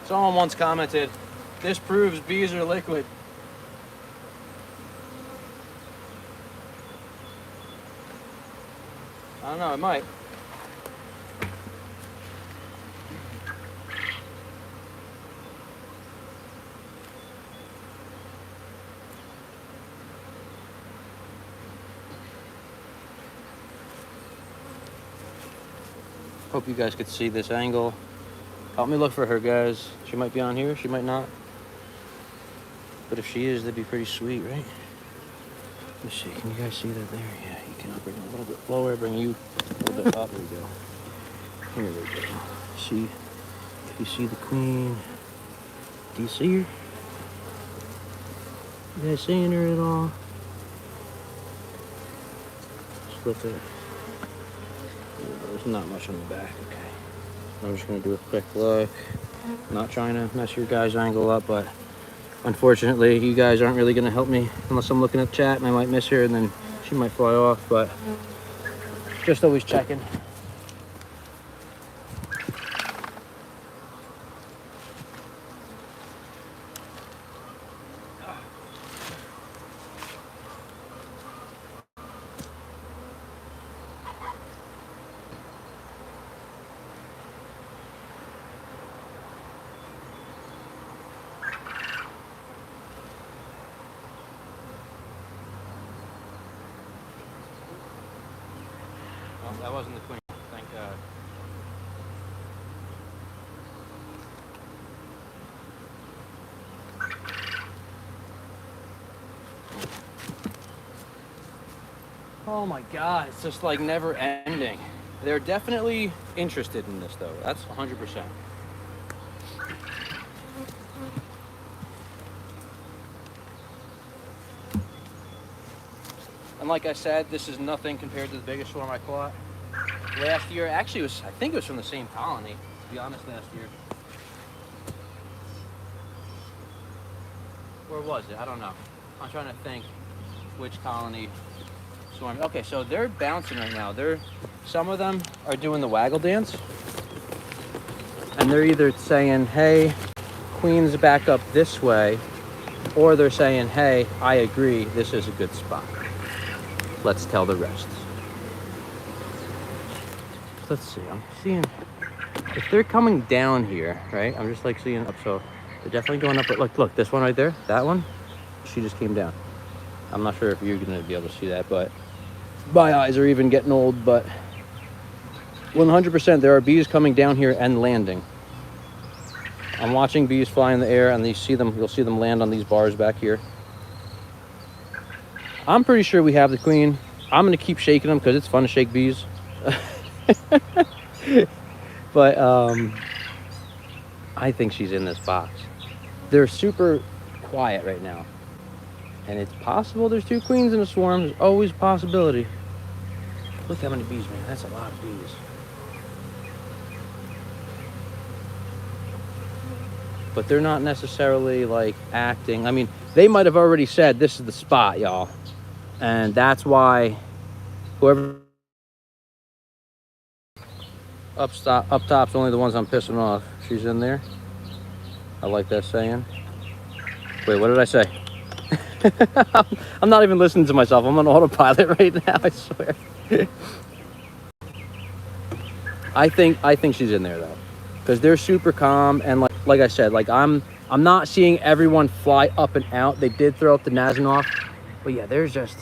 Someone once commented, "This proves bees are liquid." I don't know, it might. Hope you guys could see this angle. Help me look for her, guys. She might be on here, she might not. But if she is, that'd be pretty sweet, right? Let's see, can you guys see that there? Yeah, you can bring it a little bit lower, bring you a little bit up. There we go. Here we go. See, if you see the queen, do you see her? You guys seeing her at all? Split it. There's not much on the back, okay. I'm just gonna do a quick look. I'm not trying to mess your guys' angle up, but unfortunately, you guys aren't really gonna help me unless I'm looking at chat and I might miss her and then she might fly off, but just always checking. That wasn't the queen, thank God. Oh my God, it's just like never ending. They're definitely interested in this though, that's 100%. And like I said, this is nothing compared to the biggest swarm I caught last year. Actually, I think it was from the same colony, to be honest, last year. Where was it? I don't know. I'm trying to think which colony swarm. Okay, so they're bouncing right now. Some of them are doing the waggle dance. And they're either saying, hey, queen's back up this way, or they're saying, hey, I agree, this is a good spot. Let's tell the rest. Let's see, I'm seeing, if they're coming down here, right? I'm just like seeing up, so they're definitely going up, but look, this one right there, that one, she just came down. I'm not sure if you're gonna be able to see that, but my eyes are even getting old, but 100% there are bees coming down here and landing. I'm watching bees fly in the air and you'll see them land on these bars back here. I'm pretty sure we have the queen. I'm gonna keep shaking them because it's fun to shake bees. But I think she's in this box. They're super quiet right now. And it's possible there's two queens in a swarm. There's always a possibility. Look how many bees, man. That's a lot of bees. But they're not necessarily like acting. I mean, they might have already said this is the spot, y'all. And that's why whoever up top's only the ones I'm pissing off. She's in there. I like that saying. Wait, what did I say? I'm not even listening to myself. I'm on autopilot right now, I swear. I think she's in there though, because they're super calm and like I said, like I'm not seeing everyone fly up and out. They did throw up the Nazanoff, but yeah, there's just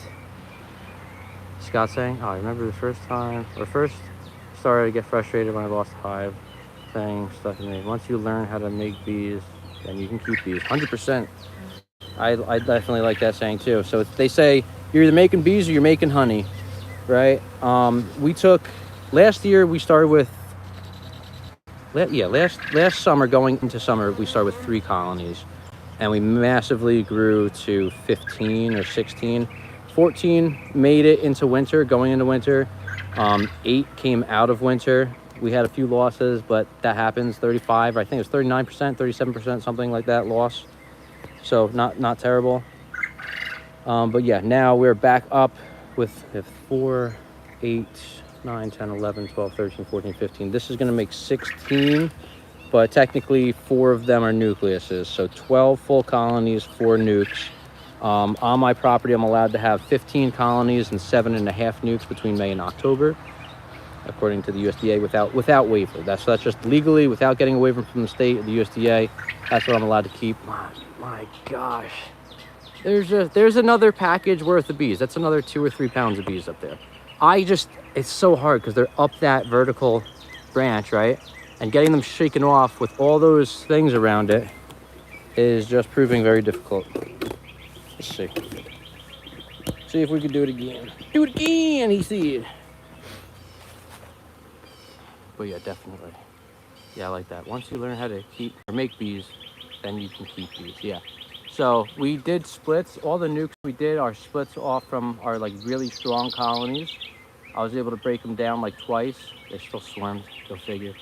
Scott saying, "Oh, I remember the first time or first started to get frustrated when I lost a hive." Saying stuff to me. Once you learn how to make bees, then you can keep bees. 100%. I definitely like that saying too. So they say you're either making bees or you're making honey, right? We took last year. We started with last summer going into summer we started with 3 colonies, and we massively grew to 15 or 16. 14 made it into winter, going into winter. 8 came out of winter. We had a few losses, but that happens. 35, I think it was 39%, 37%, something like that loss. So not terrible. But yeah, now we're back up with 4, 8, 9, 10, 11, 12, 13, 14, 15. This is going to make 16, but technically 4 of them are nucleuses. So 12 full colonies, 4 nukes. On my property, I'm allowed to have 15 colonies and 7.5 nukes between May and October, according to the USDA, without waiver. That's just legally, without getting a waiver from the state, the USDA. That's what I'm allowed to keep. My gosh. There's another package worth of bees. That's another 2 or 3 pounds of bees up there. It's so hard because they're up that vertical branch, right? And getting them shaken off with all those things around it is just proving very difficult. Let's see. See if we can do it again. Do it again, he said. But yeah, definitely. Yeah, I like that. Once you learn how to keep or make bees, then you can keep bees. Yeah. So we did splits. All the nukes we did are splits off from our like really strong colonies. I was able to break them down like twice. They still swarmed. Go figure.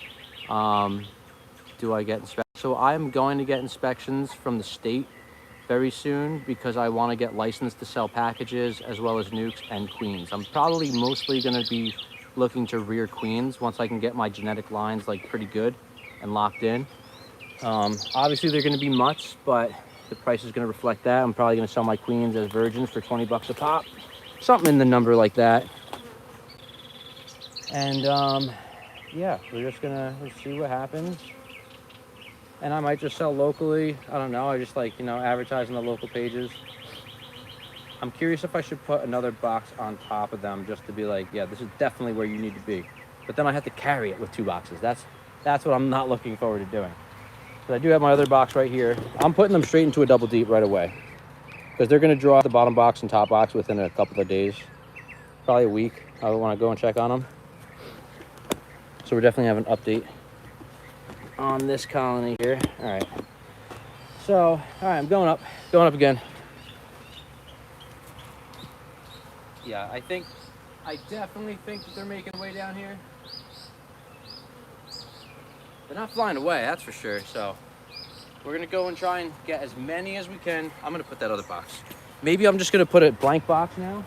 Do I get inspections? So I'm going to get inspections from the state very soon because I want to get licensed to sell packages as well as nukes and queens. I'm probably mostly going to be looking to rear queens once I can get my genetic lines like pretty good and locked in. Obviously they're going to be mutts, but the price is going to reflect that. I'm probably going to sell my queens as virgins for 20 bucks a pop, something in the number like that. And yeah, we're just gonna see what happens. And I might just sell locally. I don't know. I just like, advertise on the local pages. I'm curious if I should put another box on top of them just to be like, yeah, this is definitely where you need to be. But then I have to carry it with 2 boxes. That's what I'm not looking forward to doing. But I do have my other box right here. I'm putting them straight into a double deep right away because they're going to draw the bottom box and top box within a couple of days, probably a week. I want to go and check on them. So we're definitely having an update on this colony here. All right. So, all right, I'm going up again. Yeah, I definitely think that they're making their way down here. They're not flying away, that's for sure. So we're gonna go and try and get as many as we can. I'm gonna put that other box. Maybe I'm just gonna put a blank box now.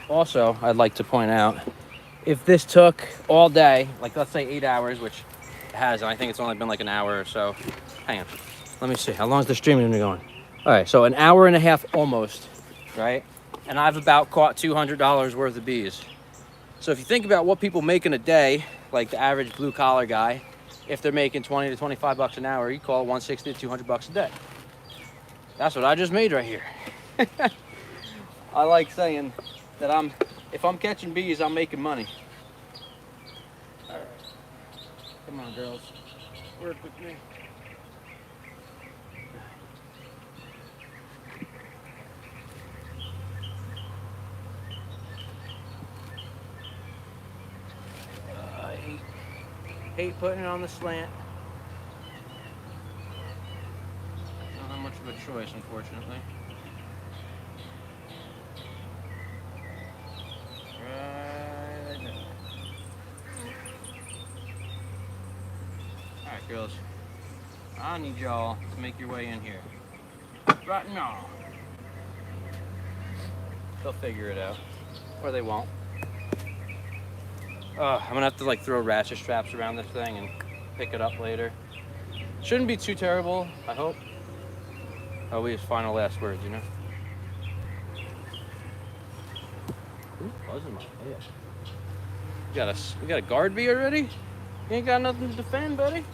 Also, I'd like to point out, if this took all day, like let's say 8 hours, which it has, and I think it's only been like an hour or so. Hang on, let me see. How long is the stream gonna be going? All right, so an hour and a half almost, right? And I've about caught $200 worth of bees. So if you think about what people make in a day, like the average blue collar guy, if they're making 20 to 25 bucks an hour, you call it 160 to 200 bucks a day. That's what I just made right here. I like saying that if I'm catching bees, I'm making money. All right. Come on, girls. Work with me. Hate putting it on the slant. Don't have much of a choice, unfortunately. Right there. Alright, girls. I need y'all to make your way in here. Right now. They'll figure it out. Or they won't. I'm gonna have to like throw ratchet straps around this thing and pick it up later. Shouldn't be too terrible, I hope. That'll be his final last words, you know? Who's buzzing my head? You got a guard bee already? You ain't got nothing to defend, buddy?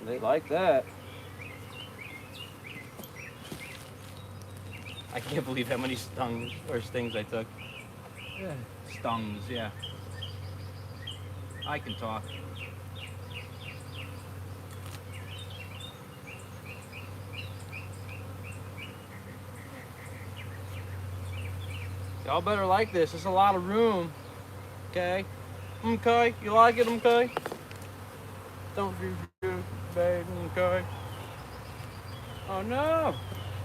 They like that. I can't believe how many stings I took. Yeah. Stungs, yeah. I can talk. Y'all better like this. There's a lot of room. Okay? Okay? You like it, okay? Don't do good, babe, okay? Oh no!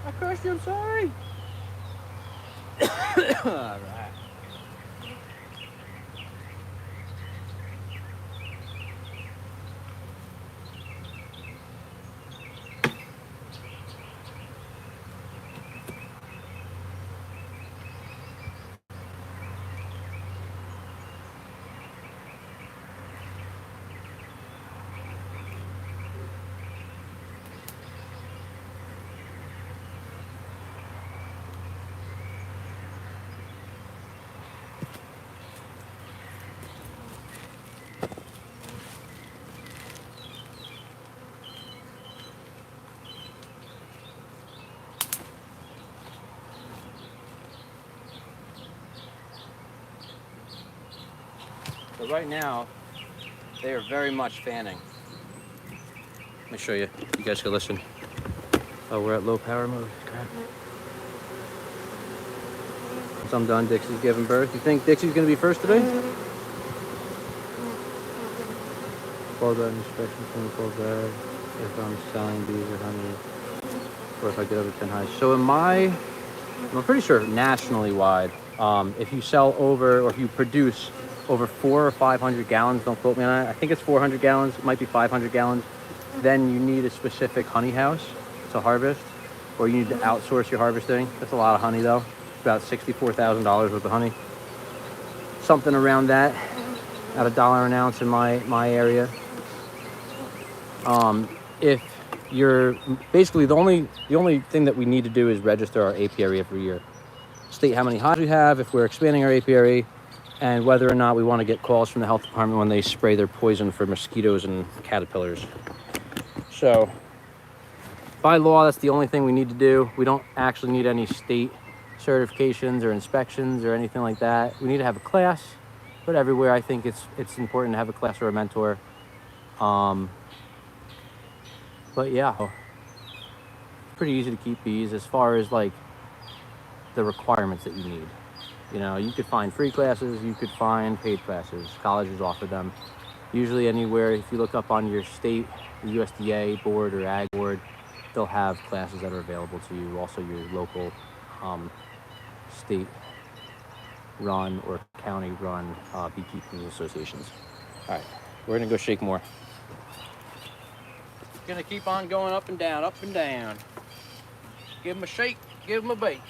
I crushed you, I'm sorry! Alright. So right now, they are very much fanning. Let me show you. You guys can listen. Oh, we're at low power mode. Crap. Once I'm done, Dixie's giving birth. You think Dixie's gonna be first today? Call that inspection from call that if I'm selling bees or honey, or if I get over 10 hives. So I'm pretty sure nationally wide, if you sell over, or if you produce over 400 or 500 gallons, don't quote me on that, I think it's 400 gallons, it might be 500 gallons, then you need a specific honey house to harvest, or you need to outsource your harvesting. That's a lot of honey though. It's about $64,000 worth of honey. Something around that, at $1 an ounce in my area. If you're basically the only thing that we need to do is register our apiary every year. State how many hives we have, if we're expanding our apiary, and whether or not we want to get calls from the health department when they spray their poison for mosquitoes and caterpillars. So by law, that's the only thing we need to do. We don't actually need any state certifications or inspections or anything like that. We need to have a class, but everywhere I think it's important to have a class or a mentor. But yeah, it's pretty easy to keep bees as far as like the requirements that you need. You know, you could find free classes, you could find paid classes. Colleges offer them. Usually anywhere, if you look up on your state, the USDA board or ag board, they'll have classes that are available to you. Also your local state run or county run beekeeping associations. All right, we're gonna go shake more. Gonna keep on going up and down, up and down. Give them a shake, give them a bake.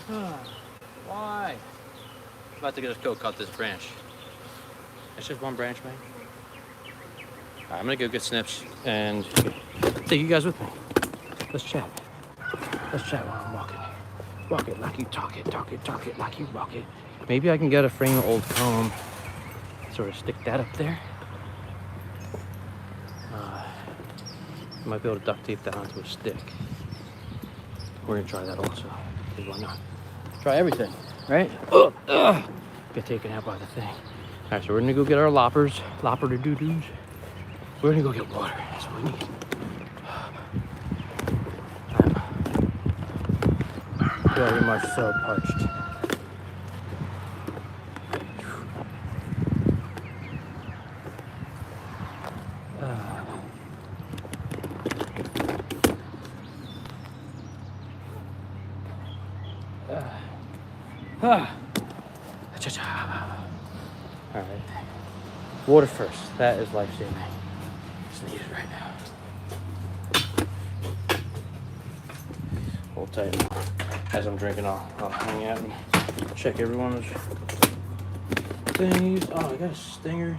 Why? I'm about to just go cut this branch. It's just one branch, man. All right, I'm gonna go get snips and take you guys with me. Let's chat. Let's chat while I'm walking. Walk it like you talk it, talk it, talk it like you walk it. Maybe I can get a frame of old comb, sort of stick that up there. Might be able to duct tape that onto a stick. We're gonna try that also. Okay, why not? Try everything, right? Get taken out by the thing. All right, so we're gonna go get our loppers, lopper to doo-doos. We're gonna go get water. That's what we need. I'm very much so parched. All right. Water first. That is life-saving. It's needed right now. Hold tight. As I'm drinking, I'll hang out and check everyone's things. Oh, I got a stinger.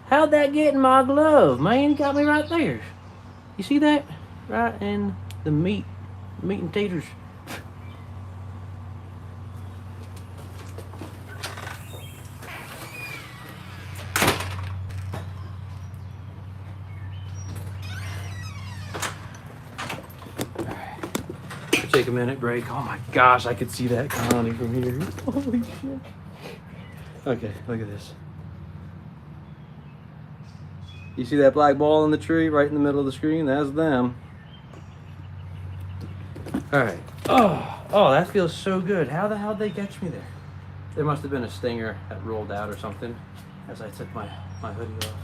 How'd that get in my glove, man? Got me right there. You see that? Right in the meat and taters. Take a minute break. Oh my gosh, I could see that colony from here. Holy shit. Okay, look at this. You see that black ball in the tree right in the middle of the screen? That's them. All right. Oh, that feels so good. How the hell did they catch me there? There must have been a stinger that rolled out or something as I took my hoodie off.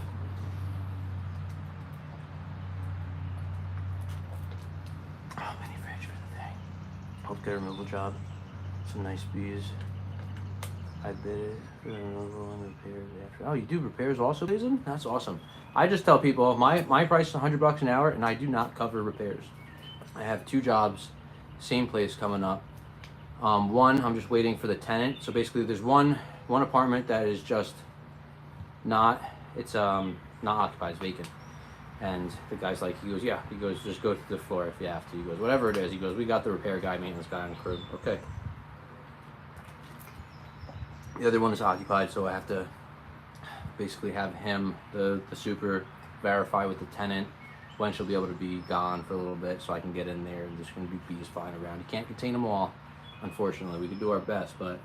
Healthcare removal job. Some nice bees. I bid it. Removal and repairs after. Oh, you do repairs also, Jason? That's awesome. I just tell people my price is $100 an hour, and I do not cover repairs. I have 2 jobs, same place coming up. One, I'm just waiting for the tenant. So basically, there's one apartment that is just not occupied, it's vacant. And the guy's like, he goes, just go to the floor if you have to. He goes, whatever it is. He goes, we got the repair guy, maintenance guy on the crew. Okay. The other one is occupied, so I have to basically have him, the super, verify with the tenant when she'll be able to be gone for a little bit so I can get in there and there's going to be bees flying around. You can't contain them all, unfortunately. We can do our best, but...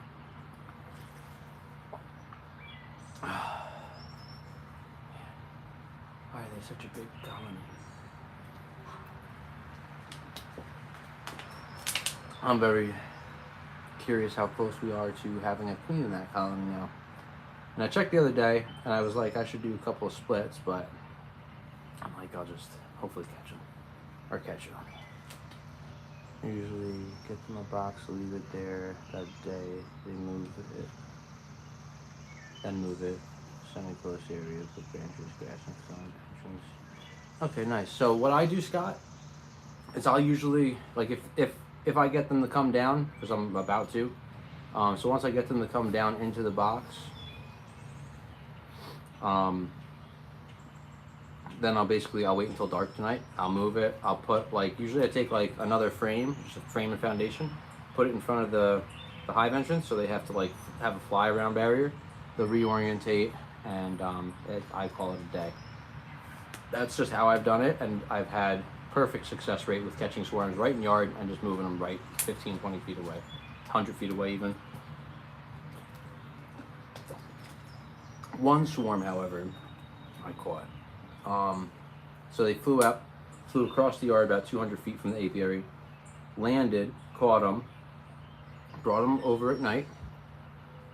Why are they such a big colony? I'm very curious how close we are to having a queen in that colony now. And I checked the other day, and I was like, I should do a couple of splits, but I'm like, I'll just hopefully catch them. Or catch them. Usually get them a box, leave it there that day, they move it, then move it. Semi-close areas with branches, grass, and stone branches. Okay, nice. So what I do, Scott, is I'll usually, like, if I get them to come down, because I'm about to, so once I get them to come down into the box, then I'll wait until dark tonight. I'll move it. I'll put, like, usually I take, like, another frame, just a frame and foundation, put it in front of the hive entrance, so they have to, like, have a fly around barrier. They'll reorientate, and I call it a day. That's just how I've done it, and I've had perfect success rate with catching swarms right in yard and just moving them right 15, 20 feet away, 100 feet away even. One swarm, however, I caught. So they flew across the yard about 200 feet from the apiary, landed, caught them, brought them over at night.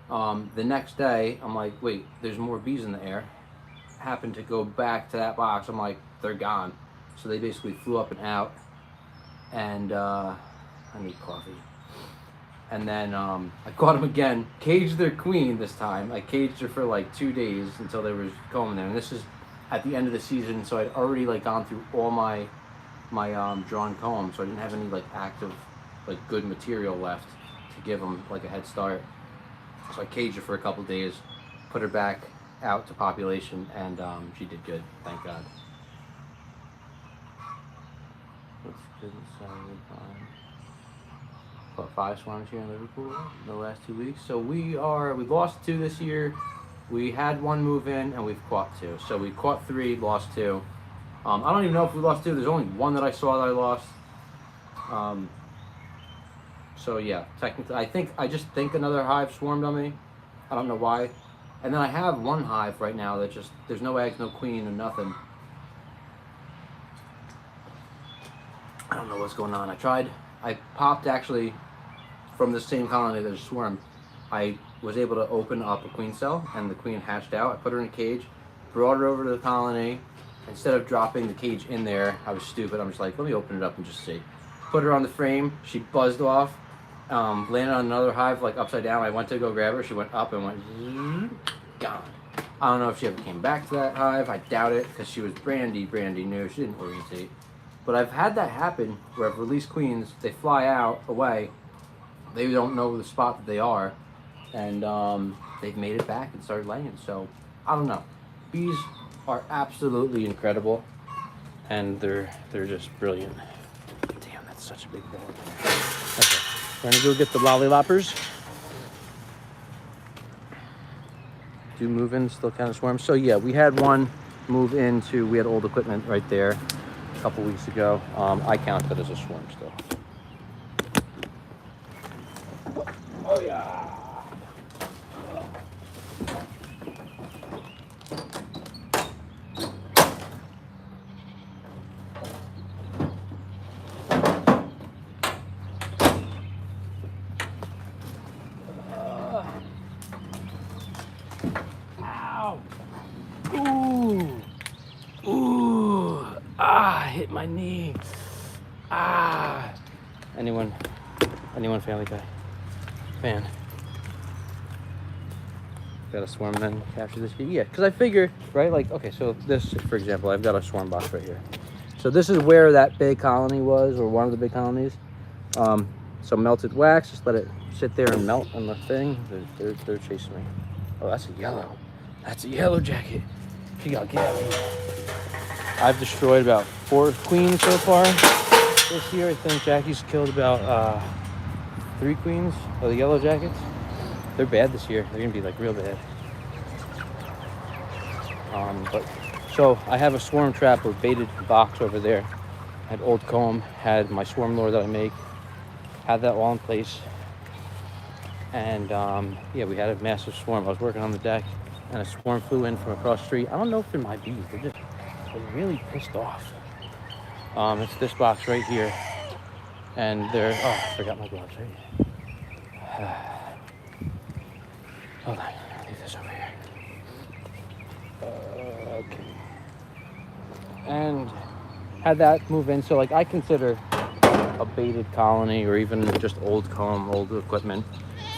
The next day, I'm like, wait, there's more bees in the air. Happened to go back to that box. I'm like, they're gone. So they basically flew up and out. And I need coffee. And then I caught them again. Caged their queen this time. I caged her for like 2 days until there was comb there. And this is at the end of the season, so I'd already like gone through all my drawn comb, so I didn't have any like active like good material left to give them like a head start. So I caged her for a couple days, put her back out to population, and she did good, thank God. What's good inside the pond? Caught 5 swarms here in Liverpool in the last 2 weeks. So we lost 2 this year. We had 1 move in, and we've caught 2. So we caught 3, lost 2. I don't even know if we lost 2. There's only 1 that I saw that I lost. So yeah, technically, I just think another hive swarmed on me. I don't know why. And then I have 1 hive right now that just, there's no eggs, no queen, and nothing. I don't know what's going on. I popped actually from the same colony that swarmed. I was able to open up a queen cell, and the queen hatched out. I put her in a cage, brought her over to the colony. Instead of dropping the cage in there, I was stupid. I'm just like, let me open it up and just see. Put her on the frame. She buzzed off, landed on another hive like upside down. I went to go grab her. She went up and went gone. I don't know if she ever came back to that hive. I doubt it, because she was brandy new. She didn't orientate. But I've had that happen where I've released queens. They fly out away. They don't know the spot that they are, and they've made it back and started laying. So I don't know. Bees are absolutely incredible, and they're just brilliant. Damn, that's such a big ball. Okay, we're gonna go get the lolliloppers. 2 move-ins, still kind of swarm. So yeah, we had 1 move into. We had old equipment right there a couple weeks ago. I count that as a swarm still. Oh yeah. Ow. Ooh. Ah, hit my knee. Ah. Anyone Family Guy fan? Got a swarm then capture this bee? Yeah, because I figure, right, like, okay, so this, for example, I've got a swarm box right here. So this is where that big colony was, or one of the big colonies. So melted wax, just let it sit there and melt on the thing. They're chasing me. Oh, that's a yellow. That's a yellow jacket. She got get me. I've destroyed about 4 queens so far this year. I think Jackie's killed about 3 queens of the yellow jackets. They're bad this year. They're gonna be like real bad. But so I have a swarm trap or baited box over there. Had old comb, had my swarm lure that I make, had that all in place. And yeah, we had a massive swarm. I was working on the deck, and a swarm flew in from across the street. I don't know if they're my bees. They're really pissed off. It's this box right here, and they're, oh, I forgot my gloves right here. Hold on, I'll leave this over here. Okay. And had that move in, so like I consider a baited colony, or even just old comb, old equipment.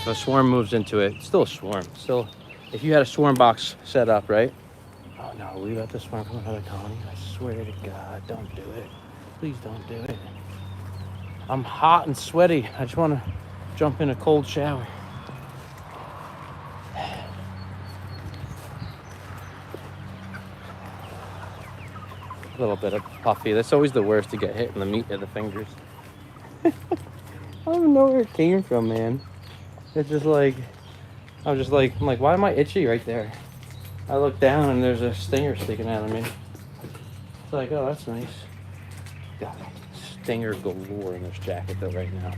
If a swarm moves into it, it's still a swarm. Still, if you had a swarm box set up, right? Oh no, we got the swarm from another colony. I swear to God, don't do it. Please don't do it. I'm hot and sweaty. I just want to jump in a cold shower. A little bit of puffy. That's always the worst, to get hit in the meat of the fingers. I don't even know where it came from, man. It's just like, I'm like, why am I itchy right there? I look down and there's a stinger sticking out of me. It's like, oh, that's nice. Got stinger galore in this jacket though right now.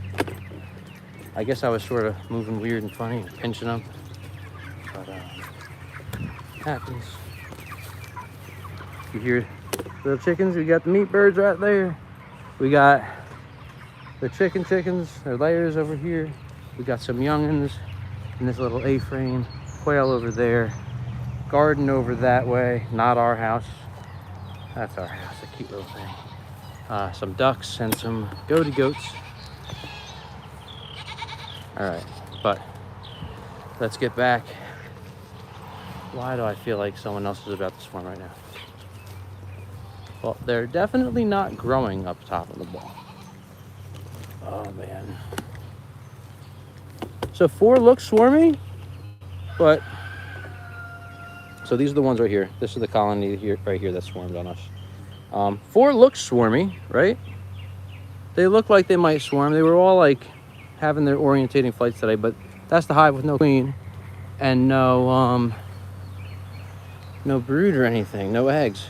I guess I was sort of moving weird and funny and pinching them. But happens. You hear the chickens? We got the meat birds right there. We got the chickens, their layers over here. We got some youngins in this little A-frame. Quail over there. Garden over that way. Not our house. That's our house, a cute little thing. Some ducks and some goaty goats. All right, but let's get back. Why do I feel like someone else is about to swarm right now? Well, they're definitely not growing up top of the ball. Oh man. So 4 look swarmy, but so these are the ones right here. This is the colony here, right here, that swarmed on us. 4 look swarmy, right? They look like they might swarm. They were all like having their orientating flights today, but that's the hive with no queen and no brood or anything, no eggs.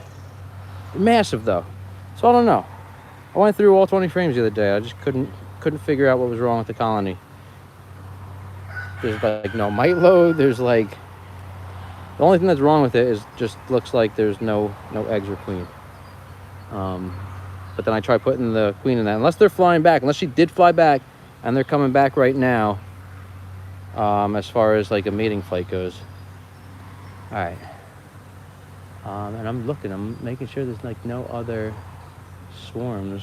Massive though. So I don't know. I went through all 20 frames the other day. I just couldn't figure out what was wrong with the colony. There's like no mite load. There's like the only thing that's wrong with it is just looks like there's no eggs or queen. But then I try putting the queen in that. Unless they're flying back, unless she did fly back, and they're coming back right now. As far as like a mating flight goes. All right. And I'm making sure there's like no other swarms.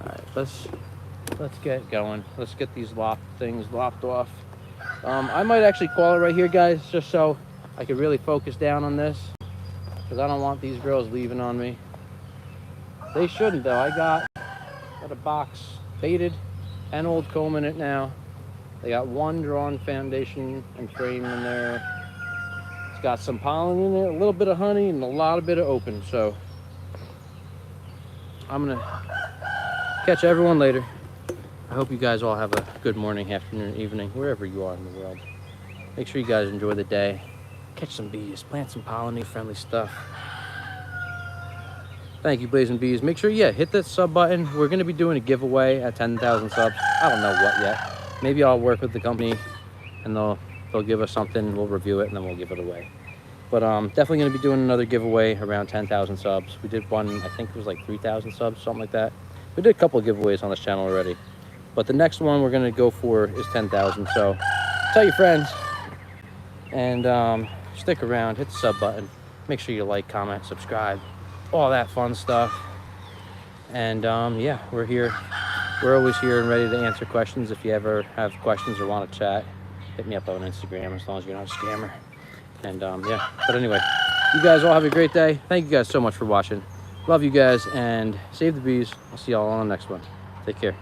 All right, let's get going. Let's get these things lopped off. I might actually call it right here, guys, just so I could really focus down on this, because I don't want these girls leaving on me. They shouldn't though. I got a box baited and old comb in it now. They got 1 drawn foundation and frame in there. It's got some pollen in it, a little bit of honey, and a lot of bit of open. So I'm gonna catch everyone later. I hope you guys all have a good morning, afternoon, evening, wherever you are in the world. Make sure you guys enjoy the day. Catch some bees, plant some pollinate-friendly stuff. Thank you, Blazing Bees. Make sure, hit that sub button. We're going to be doing a giveaway at 10,000 subs. I don't know what yet. Maybe I'll work with the company and they'll give us something. We'll review it and then we'll give it away. But definitely going to be doing another giveaway around 10,000 subs. We did one, I think it was like 3,000 subs, something like that. We did a couple of giveaways on this channel already. But the next one we're going to go for is 10,000. So tell your friends and stick around. Hit the sub button. Make sure you like, comment, subscribe. All that fun stuff. And we're here. We're always here and ready to answer questions. If you ever have questions or want to chat, hit me up on Instagram, as long as you're not a scammer. And but anyway, you guys all have a great day. Thank you guys so much for watching. Love you guys, and save the bees. I'll see y'all on the next one. Take care.